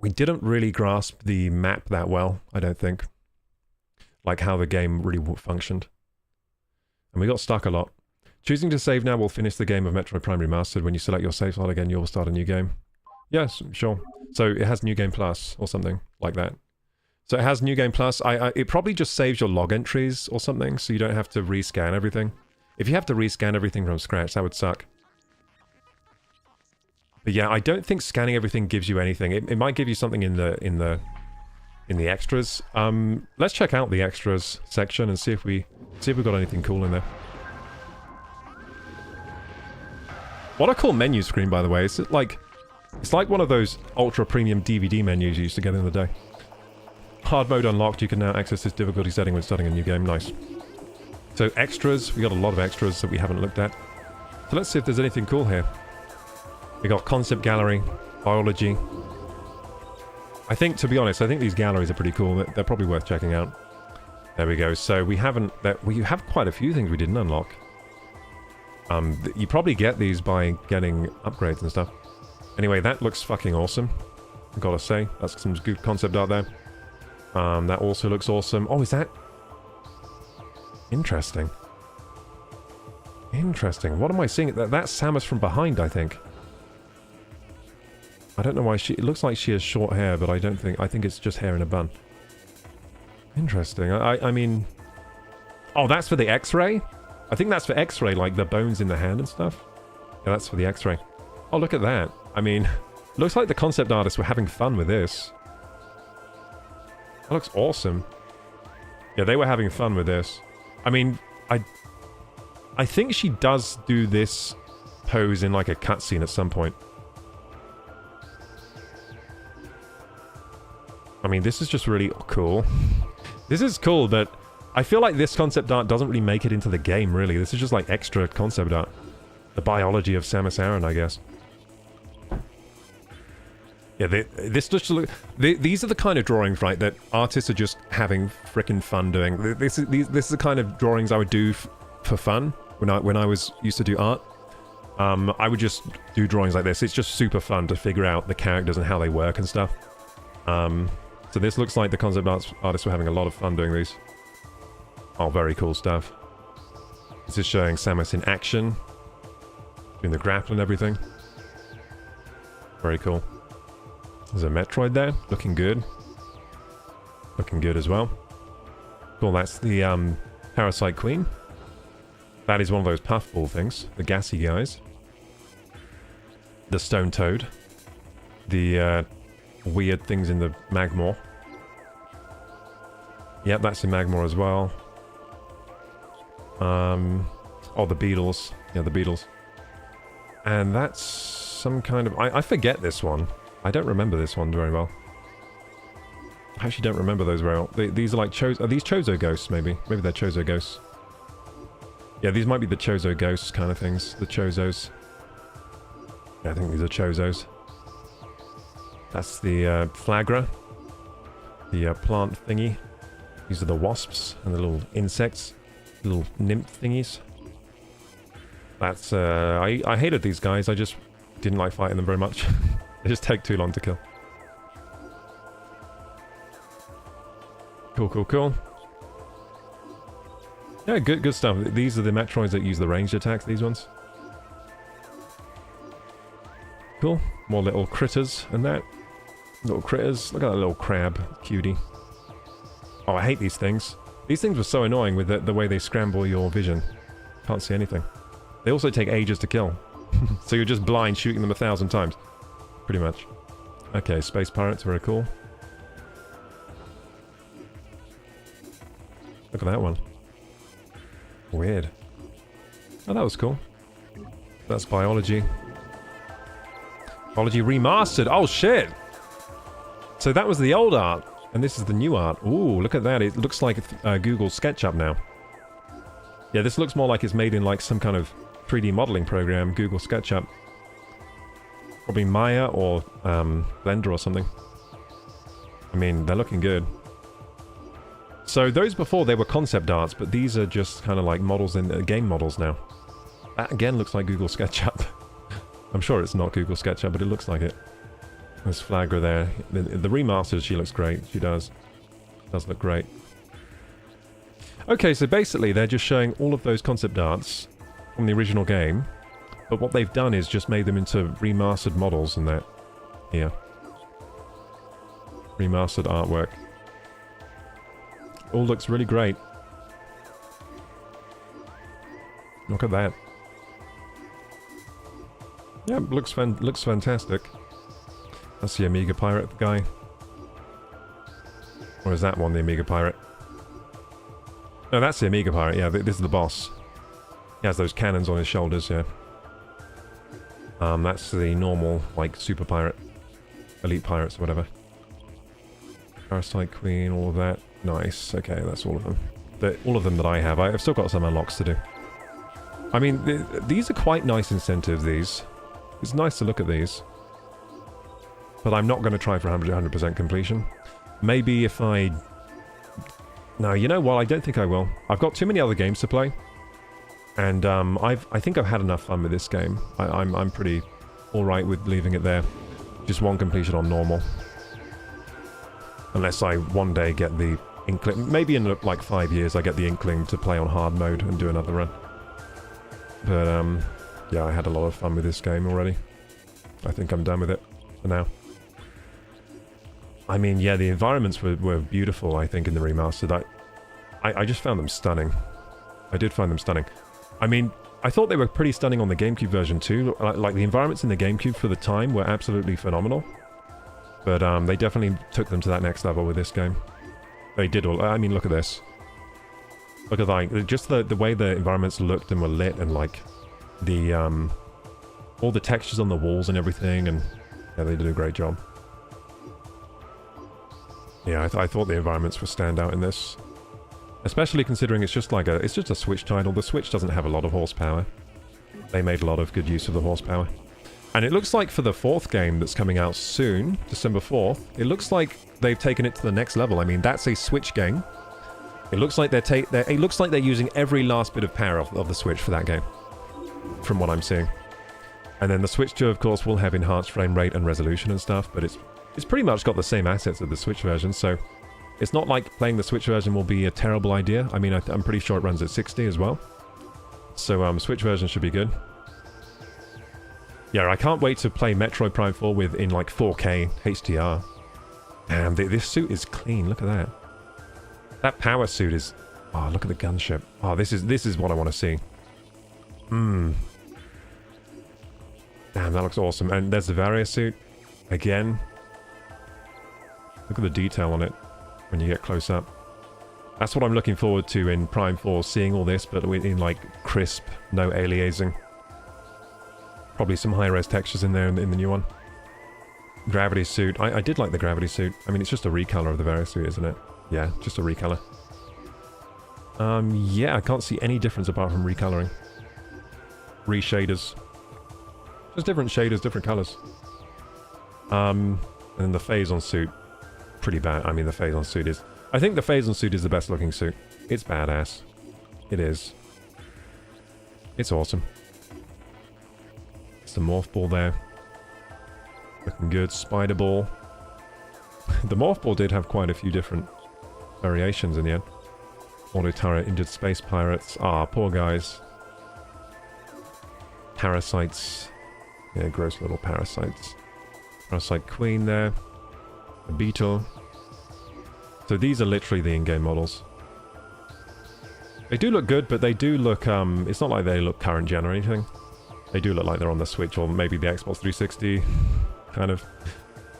really grasp the map that well, I don't think. Like how the game really functioned. And we got stuck a lot. Choosing to save now will finish the game of Metroid Prime Remastered. When you select your save slot again, you'll start a new game. Yes, sure. So it has New Game Plus or something like that. So it has New Game Plus. It probably just saves your log entries or something, so you don't have to rescan everything. If you have to rescan everything from scratch, that would suck. But yeah, I don't think scanning everything gives you anything. It might give you something in the extras. Let's check out the extras section and see if we've got anything cool in there. What a cool menu screen, by the way. It's like one of those ultra premium DVD menus you used to get in the day. Hard mode unlocked. You can now access this difficulty setting when starting a new game. Nice. So extras. We got a lot of extras that we haven't looked at. So let's see if there's anything cool here. We got concept gallery, biology. I think, to be honest, I think these galleries are pretty cool. They're probably worth checking out. There we go. So we have quite a few things we didn't unlock. You probably get these by getting upgrades and stuff. Anyway, that looks fucking awesome. I've gotta say, that's some good concept art there. That also looks awesome. Oh, is that... Interesting. Interesting. What am I seeing? That's Samus from behind, I think. I don't know why it looks like she has short hair, but I think it's just hair in a bun. Interesting. I mean... Oh, that's for the X-ray? I think that's for X-ray, like the bones in the hand and stuff. Yeah, that's for the X-ray. Oh, look at that. I mean, looks like the concept artists were having fun with this. That looks awesome. Yeah, they were having fun with this. I mean, I think she does do this pose in like a cutscene at some point. I mean, this is just really cool. This is cool, but I feel like this concept art doesn't really make it into the game, really. This is just like extra concept art. The biology of Samus Aran, I guess. Yeah, this just these are the kind of drawings, right, that artists are just having frickin' fun doing. This is the kind of drawings I would do for fun when I was used to do art. I would just do drawings like this. It's just super fun to figure out the characters and how they work and stuff. So this looks like the concept artists were having a lot of fun doing these. Oh, very cool stuff. This is showing Samus in action, doing the grapple and everything. Very cool. There's a Metroid there, looking good. Looking good as well. Cool, that's the Parasite Queen. That is one of those puffball things, the gassy guys. The Stone Toad. The weird things in the Magmor. Yep, that's in Magmor as well. Oh, the beetles. Yeah, the beetles. And that's some kind of... I forget this one. I don't remember this one very well. I actually don't remember those very well. These are like are these Chozo ghosts, maybe? Maybe they're Chozo ghosts. Yeah, these might be the Chozo ghosts kind of things. The Chozos. Yeah, I think these are Chozos. That's the Flagra. The plant thingy. These are the wasps and the little insects. Little nymph thingies. That's, I hated these guys. I just didn't like fighting them very much. They just take too long to kill. Cool, cool, cool. Yeah, good stuff. These are the Metroids that use the ranged attacks, these ones. Cool. More little critters and that. Little critters. Look at that little crab. Cutie. Oh, I hate these things. These things were so annoying with the way they scramble your vision. Can't see anything. They also take ages to kill. So you're just blind shooting them 1,000 times. Pretty much. Okay, space pirates, very cool. Look at that one. Weird. Oh, that was cool. That's biology. Biology remastered. Oh, shit! So that was the old art, and this is the new art. Ooh, look at that. It looks like Google SketchUp now. Yeah, this looks more like it's made in like some kind of 3D modeling program, Google SketchUp. Probably Maya or Blender or something. I mean, they're looking good. So those before, they were concept arts, but these are just kind of like models in game models now. That again looks like Google SketchUp. I'm sure it's not Google SketchUp, but it looks like it. There's Flagra there. The remastered, she looks great. She does. Does look great. Okay, so basically they're just showing all of those concept arts from the original game, but what they've done is just made them into remastered models and that. Here. Remastered artwork. All looks really great. Look at that. Yeah, looks fantastic. That's the Amiga Pirate guy. Or is that one the Amiga Pirate? No, that's the Amiga Pirate, yeah, this is the boss. He has those cannons on his shoulders, yeah. That's the normal, like, Super Pirate. Elite Pirates or whatever. Parasite Queen, all of that. Nice, okay, that's all of them. All of them that I have. I've still got some unlocks to do. I mean, these are quite nice incentives, these. It's nice to look at these. But I'm not going to try for 100% completion. Maybe if I... No, you know what? I don't think I will. I've got too many other games to play. And I think I've had enough fun with this game. I'm pretty alright with leaving it there. Just one completion on normal. Unless I one day get the inkling... Maybe in like 5 years I get the inkling to play on hard mode and do another run. But yeah, I had a lot of fun with this game already. I think I'm done with it. for now. I mean, yeah, the environments were beautiful, I think, in the remastered. I just found them stunning. I did find them stunning. I mean, I thought they were pretty stunning on the GameCube version too. Like, the environments in the GameCube for the time were absolutely phenomenal. But they definitely took them to that next level with this game. They did all... I mean, look at this. Look at that. Just the way the environments looked and were lit, and like the all the textures on the walls and everything, and yeah, they did a great job. Yeah, I thought the environments were standout in this. Especially considering it's just a Switch title. The Switch doesn't have a lot of horsepower. They made a lot of good use of the horsepower. And it looks like for the 4th game that's coming out soon, December 4th, it looks like they've taken it to the next level. I mean, that's a Switch game. It looks like they're using every last bit of power of the Switch for that game, from what I'm seeing. And then the Switch 2, of course, will have enhanced frame rate and resolution and stuff, but it's pretty much got the same assets of the Switch version, so it's not like playing the Switch version will be a terrible idea. I mean, I'm pretty sure it runs at 60 as well. So, Switch version should be good. Yeah, I can't wait to play Metroid Prime 4 in like 4K HDR. Damn, this suit is clean. Look at that. That power suit is... Oh, look at the gunship. Oh, this is what I want to see. Damn, that looks awesome. And there's the Varia suit. Again. Look at the detail on it when you get close up. That's what I'm looking forward to in Prime 4, seeing all this, but in like crisp, no aliasing. Probably some high-res textures in there in the new one. Gravity suit. I did like the gravity suit. I mean, it's just a recolor of the Varia suit, isn't it? Yeah, just a recolor. Yeah, I can't see any difference apart from recoloring. Reshaders. Just different shaders, different colors. And then the Phazon suit. Pretty bad. I mean, the Phazon suit is... I think the Phazon suit is the best looking suit. It's badass. It is. It's awesome. It's the Morph Ball there. Looking good. Spider Ball. The Morph Ball did have quite a few different variations in the end. Auto turret, injured space pirates. Ah, poor guys. Parasites. Yeah, gross little parasites. Parasite Queen there. A beetle. So these are literally the in-game models. They do look good, but they do look, it's not like they look current gen or anything. They do look like they're on the Switch or maybe the Xbox 360, kind of.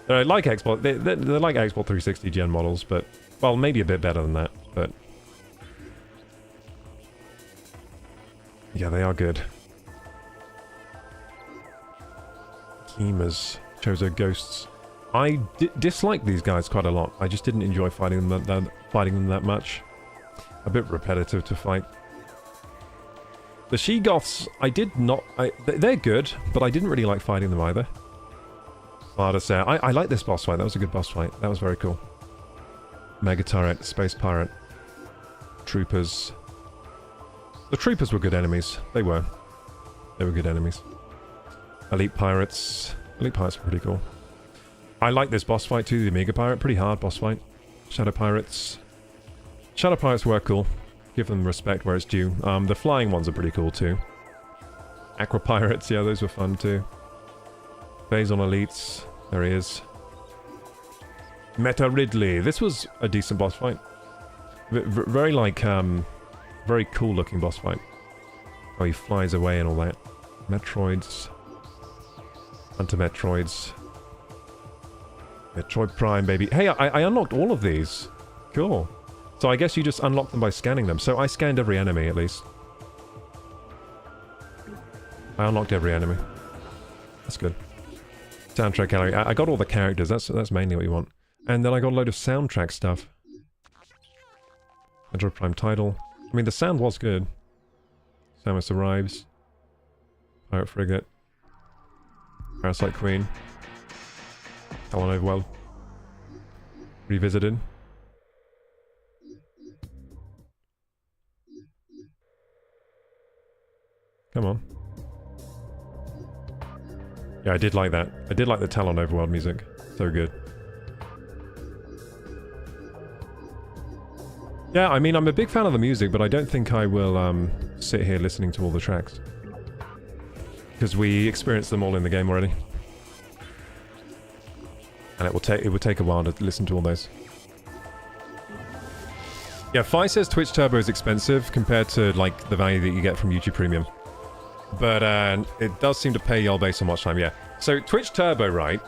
They're like Xbox, they're like Xbox 360 gen models, but, well, maybe a bit better than that, but... Yeah, they are good. Kemas, Chozo Ghosts. I dislike these guys quite a lot. I just didn't enjoy fighting them that much. A bit repetitive to fight. The She-Goths, I did not... they're good, but I didn't really like fighting them either. Hard to say. I like this boss fight. That was a good boss fight. That was very cool. Mega Turret, Space Pirate, Troopers. The Troopers were good enemies. They were. They were good enemies. Elite Pirates. Elite Pirates were pretty cool. I like this boss fight too, the Mega Pirate. Pretty hard boss fight. Shadow Pirates. Shadow Pirates were cool. Give them respect where it's due. The flying ones are pretty cool too. Aqua Pirates, yeah, those were fun too. Phazon Elites. There he is. Meta Ridley. This was a decent boss fight. Very like, very cool looking boss fight. Oh, he flies away and all that. Metroids. Hunter Metroids. Metroid Prime, baby. Hey, I unlocked all of these. Cool. So I guess you just unlock them by scanning them. So I scanned every enemy, at least. I unlocked every enemy. That's good. Soundtrack gallery. I got all the characters. That's mainly what you want. And then I got a load of soundtrack stuff. Metroid Prime title. I mean, the sound was good. Samus arrives. Pirate Frigate. Parasite Queen. Talon Overworld. Revisited. Come on. Yeah, I did like that. I did like the Talon Overworld music. So good. Yeah, I mean, I'm a big fan of the music, but I don't think I will sit here listening to all the tracks. Because we experienced them all in the game already. And it will take a while to listen to all those. Yeah, Fi says Twitch Turbo is expensive compared to, like, the value that you get from YouTube Premium. But it does seem to pay y'all based on watch time, yeah. So Twitch Turbo, right?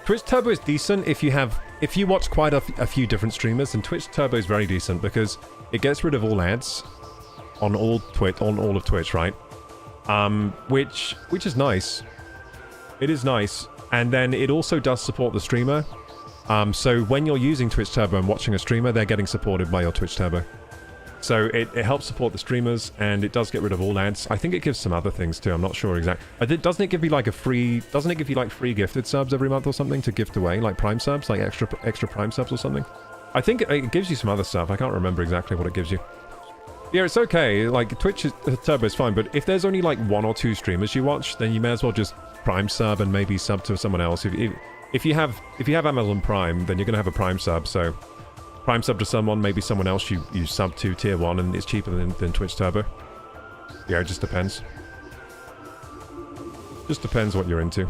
Twitch Turbo is decent if you watch quite a few different streamers, and Twitch Turbo is very decent because it gets rid of all ads on all of Twitch, right? Which is nice. It is nice, and then it also does support the streamer. So when you're using Twitch Turbo and watching a streamer, they're getting supported by your Twitch Turbo. So it helps support the streamers, and it does get rid of all ads. I think it gives some other things too. I'm not sure exactly. Doesn't it give you like free gifted subs every month or something to gift away, like Prime subs, like extra Prime subs or something? I think it gives you some other stuff. I can't remember exactly what it gives you. Yeah, it's okay. Like Twitch Turbo is fine, but if there's only like 1 or 2 streamers you watch, then you may as well just Prime sub and maybe sub to someone else. If you have Amazon Prime, then you're gonna have a Prime sub. So Prime sub to someone, maybe someone else you sub to tier 1, and it's cheaper than Twitch Turbo. Yeah, it just depends. Just depends what you're into.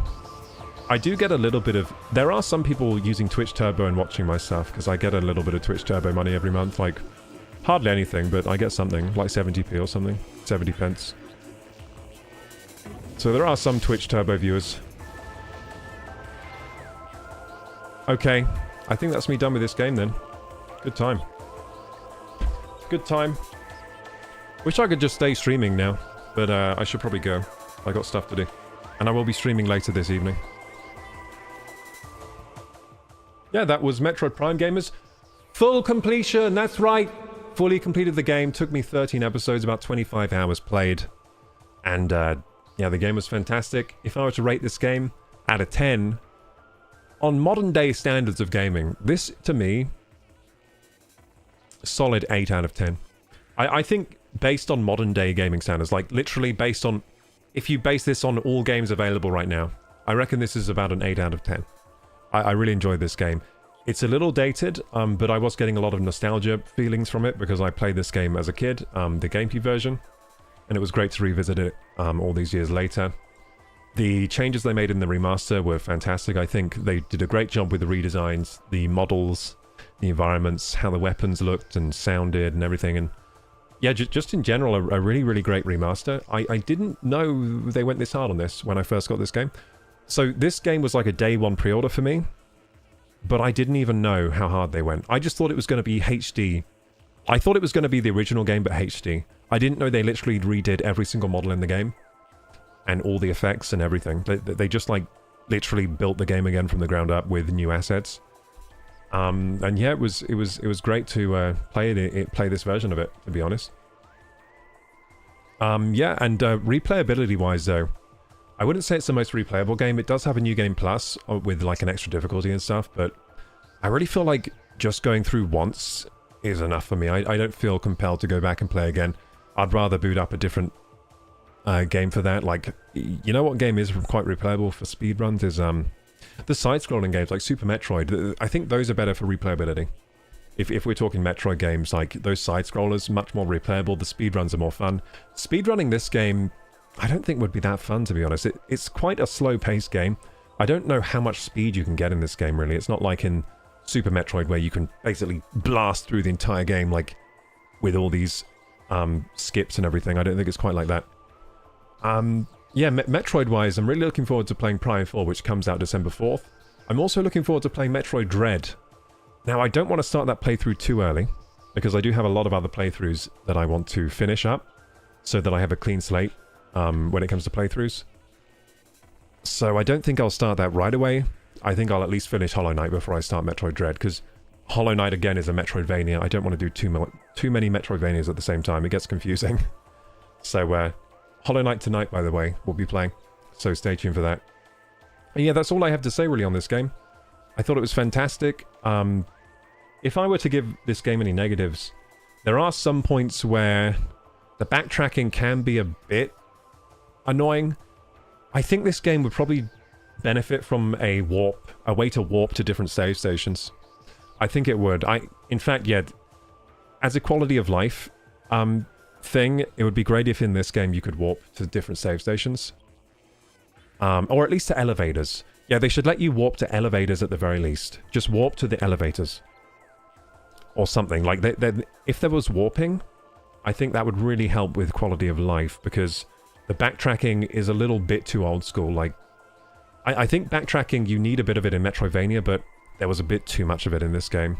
I do get a little bit of... There are some people using Twitch Turbo and watching my stuff, because I get a little bit of Twitch Turbo money every month. Like, hardly anything, but I get something, like 70p or something. 70 pence. So there are some Twitch Turbo viewers. Okay, I think that's me done with this game then. Good time. Good time. Wish I could just stay streaming now, but I should probably go. I got stuff to do. And I will be streaming later this evening. Yeah, that was Metroid Prime, gamers. Full completion, that's right! Fully completed the game. Took me 13 episodes, about 25 hours played. And yeah, the game was fantastic. If I were to rate this game out of 10, on modern day standards of gaming, this, to me, solid 8 out of 10. I think based on modern day gaming standards, like literally based on... If you base this on all games available right now, I reckon this is about an 8 out of 10. I really enjoyed this game. It's a little dated, but I was getting a lot of nostalgia feelings from it because I played this game as a kid, the GameCube version, and it was great to revisit it all these years later. The changes they made in the remaster were fantastic. I think they did a great job with the redesigns, the models, the environments, how the weapons looked and sounded and everything. And yeah, just in general, a really, really great remaster. I didn't know they went this hard on this when I first got this game. So this game was like a day one pre-order for me, but I didn't even know how hard they went. I just thought it was going to be HD. I thought it was going to be the original game, but HD. I didn't know they literally redid every single model in the game and all the effects and everything. They just like literally built the game again from the ground up with new assets. And yeah, it was great to play this version of it, to be honest. Yeah, and replayability wise though, I wouldn't say it's the most replayable game. It does have a new game plus with like an extra difficulty and stuff, but I really feel like just going through once is enough for me. I don't feel compelled to go back and play again. I'd rather boot up a different game for that. Like, you know what game is quite replayable for speedruns is the side-scrolling games like Super Metroid. I think those are better for replayability. If we're talking Metroid games, like those side-scrollers, much more replayable. The speedruns are more fun. Speedrunning this game, I don't think would be that fun, to be honest. It's quite a slow-paced game. I don't know how much speed you can get in this game, really. It's not like in Super Metroid where you can basically blast through the entire game, like, with all these skips and everything. I don't think it's quite like that. Yeah, Metroid-wise, I'm really looking forward to playing Prime 4, which comes out December 4th. I'm also looking forward to playing Metroid Dread. Now, I don't want to start that playthrough too early, because I do have a lot of other playthroughs that I want to finish up, so that I have a clean slate when it comes to playthroughs. So I don't think I'll start that right away. I think I'll at least finish Hollow Knight before I start Metroid Dread, because Hollow Knight, again, is a Metroidvania. I don't want to do too many Metroidvanias at the same time. It gets confusing. So, Hollow Knight tonight, by the way, we'll be playing. So stay tuned for that. And yeah, that's all I have to say, really, on this game. I thought it was fantastic. If I were to give this game any negatives, there are some points where the backtracking can be a bit annoying. I think this game would probably benefit from a way to warp to different save stations. I think it would. In fact, yeah, as a quality of life thing, it would be great if in this game you could warp to different save stations. Or at least to elevators. Yeah, they should let you warp to elevators at the very least. Just warp to the elevators. Or something. Like, if there was warping, I think that would really help with quality of life, because the backtracking is a little bit too old school. Like, I think backtracking, you need a bit of it in Metroidvania, but there was a bit too much of it in this game.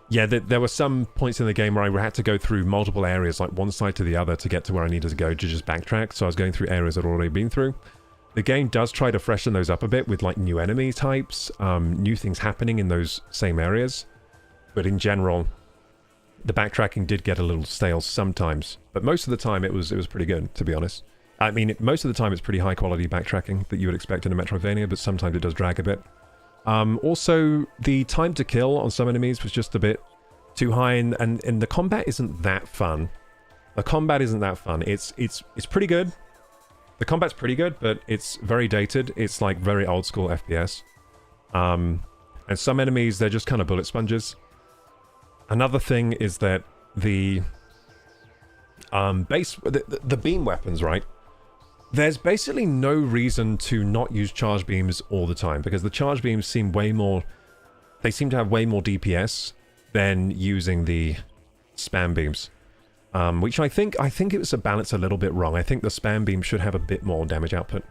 Yeah, there were some points in the game where I had to go through multiple areas, like one side to the other, to get to where I needed to go to just backtrack, so I was going through areas I'd already been through. The game does try to freshen those up a bit with, like, new enemy types, new things happening in those same areas, but in general, the backtracking did get a little stale sometimes, but most of the time it was pretty good, to be honest. I mean, most of the time it's pretty high quality backtracking that you would expect in a Metroidvania, but sometimes it does drag a bit. Also, the time to kill on some enemies was just a bit too high, and the combat isn't that fun. The combat isn't that fun. It's pretty good. The combat's pretty good, but it's very dated. It's like very old school FPS. And some enemies, they're just kind of bullet sponges. Another thing is that the beam weapons, right? There's basically no reason to not use charge beams all the time, because the charge beams seem way more... They seem to have way more DPS than using the spam beams. Which I think it was a balance a little bit wrong. I think the spam beam should have a bit more damage output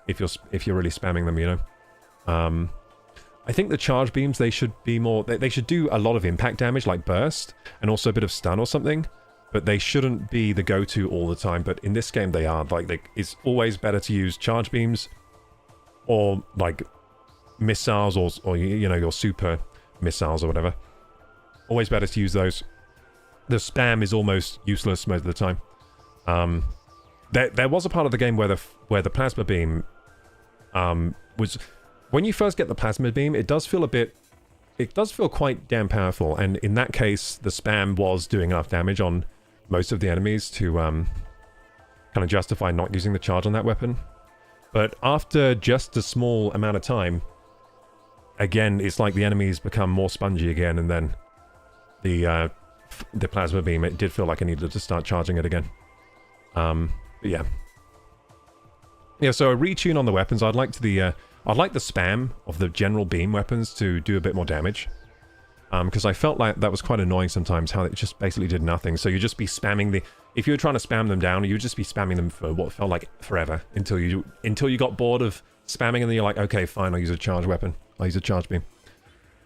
if you're really spamming them, you know. I think the charge beams, they should be more... They should do a lot of impact damage, like burst, and also a bit of stun or something. But they shouldn't be the go-to all the time. But in this game, they are. Like, it's always better to use charge beams or, like, missiles or you know, your super missiles or whatever. Always better to use those. The spam is almost useless most of the time. There was a part of the game where the plasma beam was... When you first get the plasma beam, it does feel quite damn powerful, and in that case, the spam was doing enough damage on most of the enemies to kind of justify not using the charge on that weapon. But after just a small amount of time, again, it's like the enemies become more spongy again, and then the plasma beam, it did feel like I needed to start charging it again. But yeah. Yeah, so a retune on the weapons. I'd like the spam of the general beam weapons to do a bit more damage. Because I felt like that was quite annoying sometimes, how it just basically did nothing. So you'd just be spamming the... If you were trying to spam them down, you would just be spamming them for what felt like forever. Until you got bored of spamming, and then you're like, okay, fine, I'll use a charge weapon. I'll use a charge beam.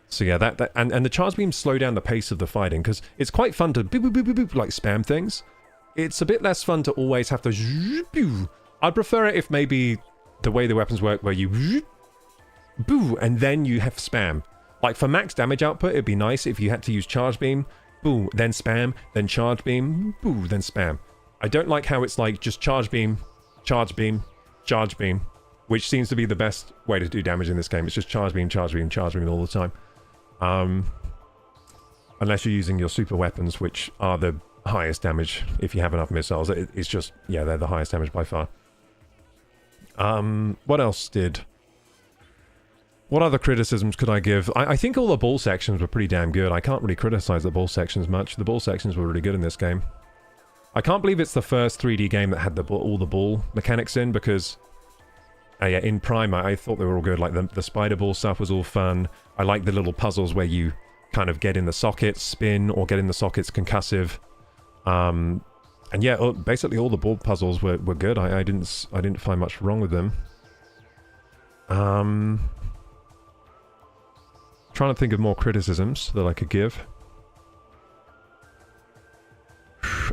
So yeah, and the charge beams slow down the pace of the fighting, because it's quite fun to boop, boop, boop, boop, boop, like spam things. It's a bit less fun to always have to... I'd prefer it if maybe the way the weapons work, where you... Boo, and then you have spam. Like, for max damage output, it'd be nice if you had to use charge beam, boo, then spam, then charge beam, boo, then spam. I don't like how it's like just charge beam, charge beam, charge beam, which seems to be the best way to do damage in this game. It's just charge beam, charge beam, charge beam all the time. Unless you're using your super weapons, which are the highest damage if you have enough missiles. It's just, yeah, they're the highest damage by far. What else did... What other criticisms could I give? I think all the ball sections were pretty damn good. I can't really criticize the ball sections much. The ball sections were really good in this game. I can't believe it's the first 3D game that had all the ball mechanics in, because... yeah, in Prime, I thought they were all good. Like, the spider ball stuff was all fun. I like the little puzzles where you kind of get in the sockets, spin, or get in the sockets concussive. And yeah, basically all the ball puzzles were good. I didn't find much wrong with them. Trying to think of more criticisms that I could give.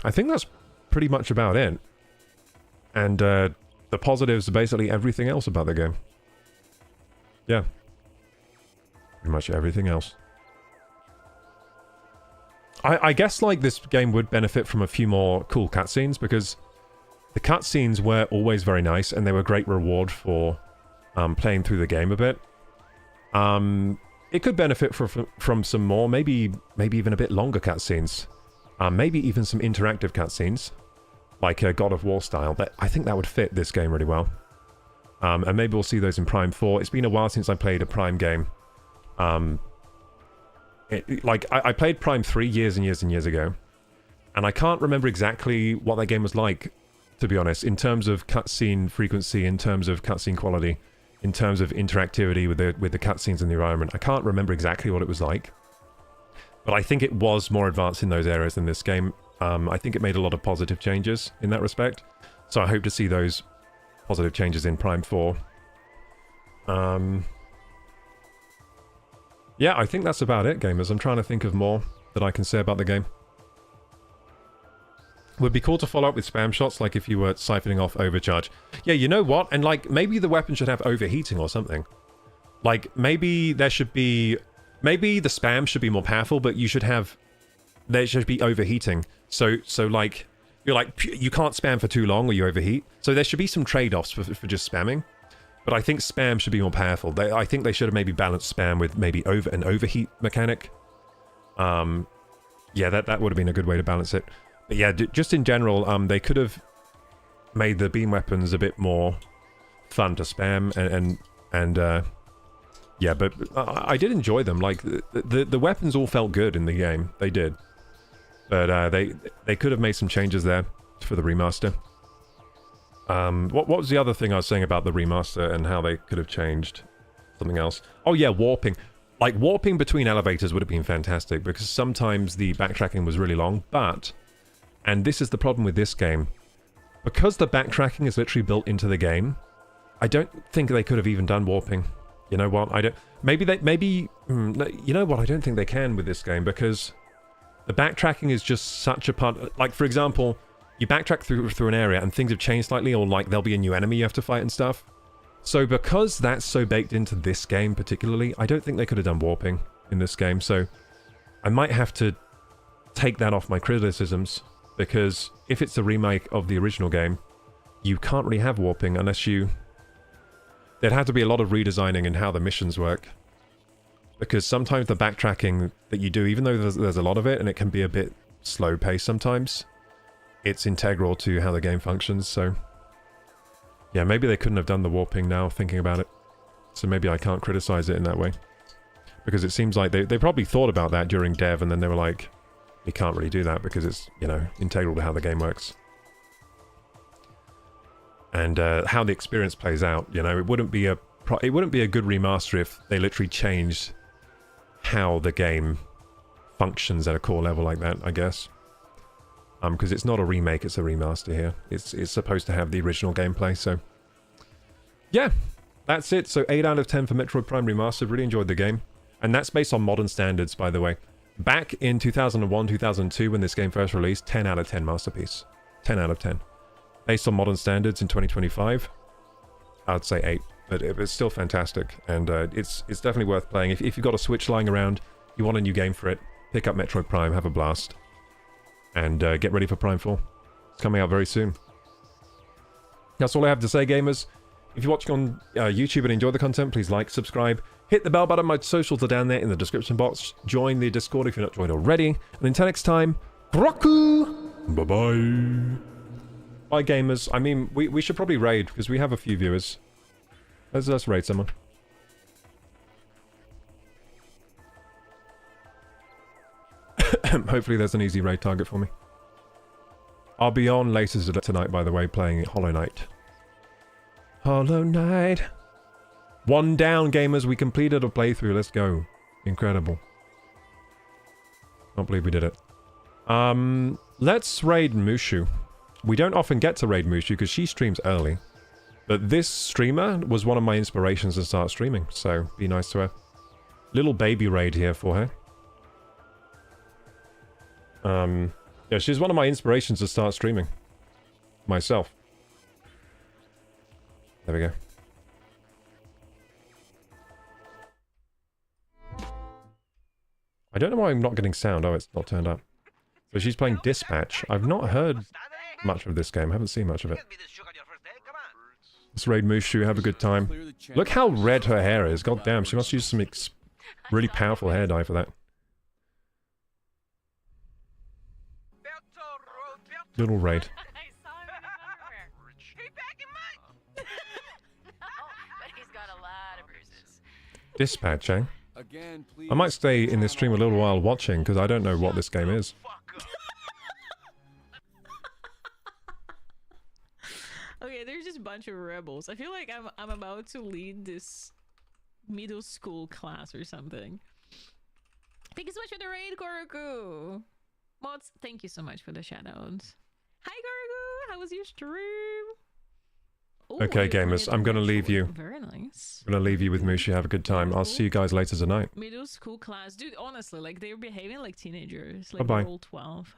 I think that's pretty much about it. And the positives are basically everything else about the game. Yeah. Pretty much everything else. I guess, like, this game would benefit from a few more cool cutscenes, because the cutscenes were always very nice, and they were a great reward for playing through the game a bit. It could benefit from some more, maybe even a bit longer cutscenes. Maybe even some interactive cutscenes, like a God of War style. I think that would fit this game really well. And maybe we'll see those in Prime 4. It's been a while since I played a Prime game. I played Prime 3 years and years and years ago, and I can't remember exactly what that game was like, to be honest, in terms of cutscene frequency, in terms of cutscene quality, in terms of interactivity with the cutscenes in the environment. I can't remember exactly what it was like, but I think it was more advanced in those areas than this game. I think it made a lot of positive changes in that respect, so I hope to see those positive changes in Prime 4. Yeah, I think that's about it, gamers. I'm trying to think of more that I can say about the game. Would be cool to follow up with spam shots, like if you were siphoning off overcharge. Yeah, you know what? And like, maybe the weapon should have overheating or something. Like, maybe there should be... Maybe the spam should be more powerful, but you should have... There should be overheating. So like, you're like, you can't spam for too long or you overheat. So there should be some trade-offs for just spamming. But I think spam should be more powerful. I think they should have maybe balanced spam with maybe an overheat mechanic. Yeah, that would have been a good way to balance it. But yeah, just in general, they could have made the beam weapons a bit more fun to spam, and yeah, but I did enjoy them. Like, the weapons all felt good in the game. They did. But they could have made some changes there for the remaster. What was the other thing I was saying about the remaster and how they could have changed something else? Oh yeah, warping. Like, warping between elevators would have been fantastic, because sometimes the backtracking was really long, but... And this is the problem with this game. Because the backtracking is literally built into the game, I don't think they could have even done warping. You know what? I don't... Maybe... you know what? I don't think they can with this game, because the backtracking is just such a part... Like, for example, you backtrack through an area and things have changed slightly, or like there'll be a new enemy you have to fight and stuff. So because that's so baked into this game particularly, I don't think they could have done warping in this game, so I might have to take that off my criticisms. Because if it's a remake of the original game, you can't really have warping unless you... There'd have to be a lot of redesigning in how the missions work. Because sometimes the backtracking that you do, even though there's a lot of it, and it can be a bit slow-paced sometimes, it's integral to how the game functions, so... Yeah, maybe they couldn't have done the warping now, thinking about it. So maybe I can't criticize it in that way. Because it seems like they probably thought about that during dev, and then they were like... We can't really do that because it's, you know, integral to how the game works. And how the experience plays out, you know, it wouldn't be a good remaster if they literally changed how the game functions at a core level like that, I guess. Because it's not a remake, it's a remaster here. It's supposed to have the original gameplay, so... Yeah, that's it. So 8 out of 10 for Metroid Prime Remastered. Really enjoyed the game. And that's based on modern standards, by the way. Back in 2001, 2002, when this game first released, 10 out of 10 masterpiece. 10 out of 10. Based on modern standards in 2025, I'd say 8. But it was still fantastic, and it's definitely worth playing. If you've got a Switch lying around, you want a new game for it, pick up Metroid Prime, have a blast. And get ready for Prime 4. It's coming out very soon. That's all I have to say, gamers. If you're watching on YouTube and enjoy the content, please like, subscribe, hit the bell button. My socials are down there in the description box. Join the Discord if you're not joined already. And until next time, Roku! Bye-bye. Bye, gamers. I mean, we should probably raid, because we have a few viewers. Let's raid someone. Hopefully there's an easy raid target for me. I'll be on later tonight, by the way, playing Hollow Knight. Hollow Knight. 1 down, gamers. We completed a playthrough. Let's go. Incredible. Can't believe we did it. Let's raid Mushu. We don't often get to raid Mushu because she streams early. But this streamer was one of my inspirations to start streaming, so be nice to her. Little baby raid here for her. Yeah, she's one of my inspirations to start streaming. Myself. There we go. I don't know why I'm not getting sound. Oh, it's not turned up. So she's playing Dispatch. I've not heard much of this game. I haven't seen much of it. Let's raid Mushu, have a good time. Look how red her hair is. God damn, she must use some really powerful hair dye for that. Little raid. Dispatch, eh? I might stay in this stream a little while watching, because I don't know what this game is. bunch of rebels. I feel like I'm about to lead this middle school class or something. Thank you so much for the raid, Koroku. Mods, thank you so much for the shoutouts. Hi, Koroku. How was your stream? Ooh, Okay, you gamers, played I'm gonna leave you. Very nice. I'm gonna leave you with Mushi. Have a good time. I'll see you guys later tonight. Middle school class. Dude, honestly, like, they're behaving like teenagers. Like, Bye-bye. they're all 12.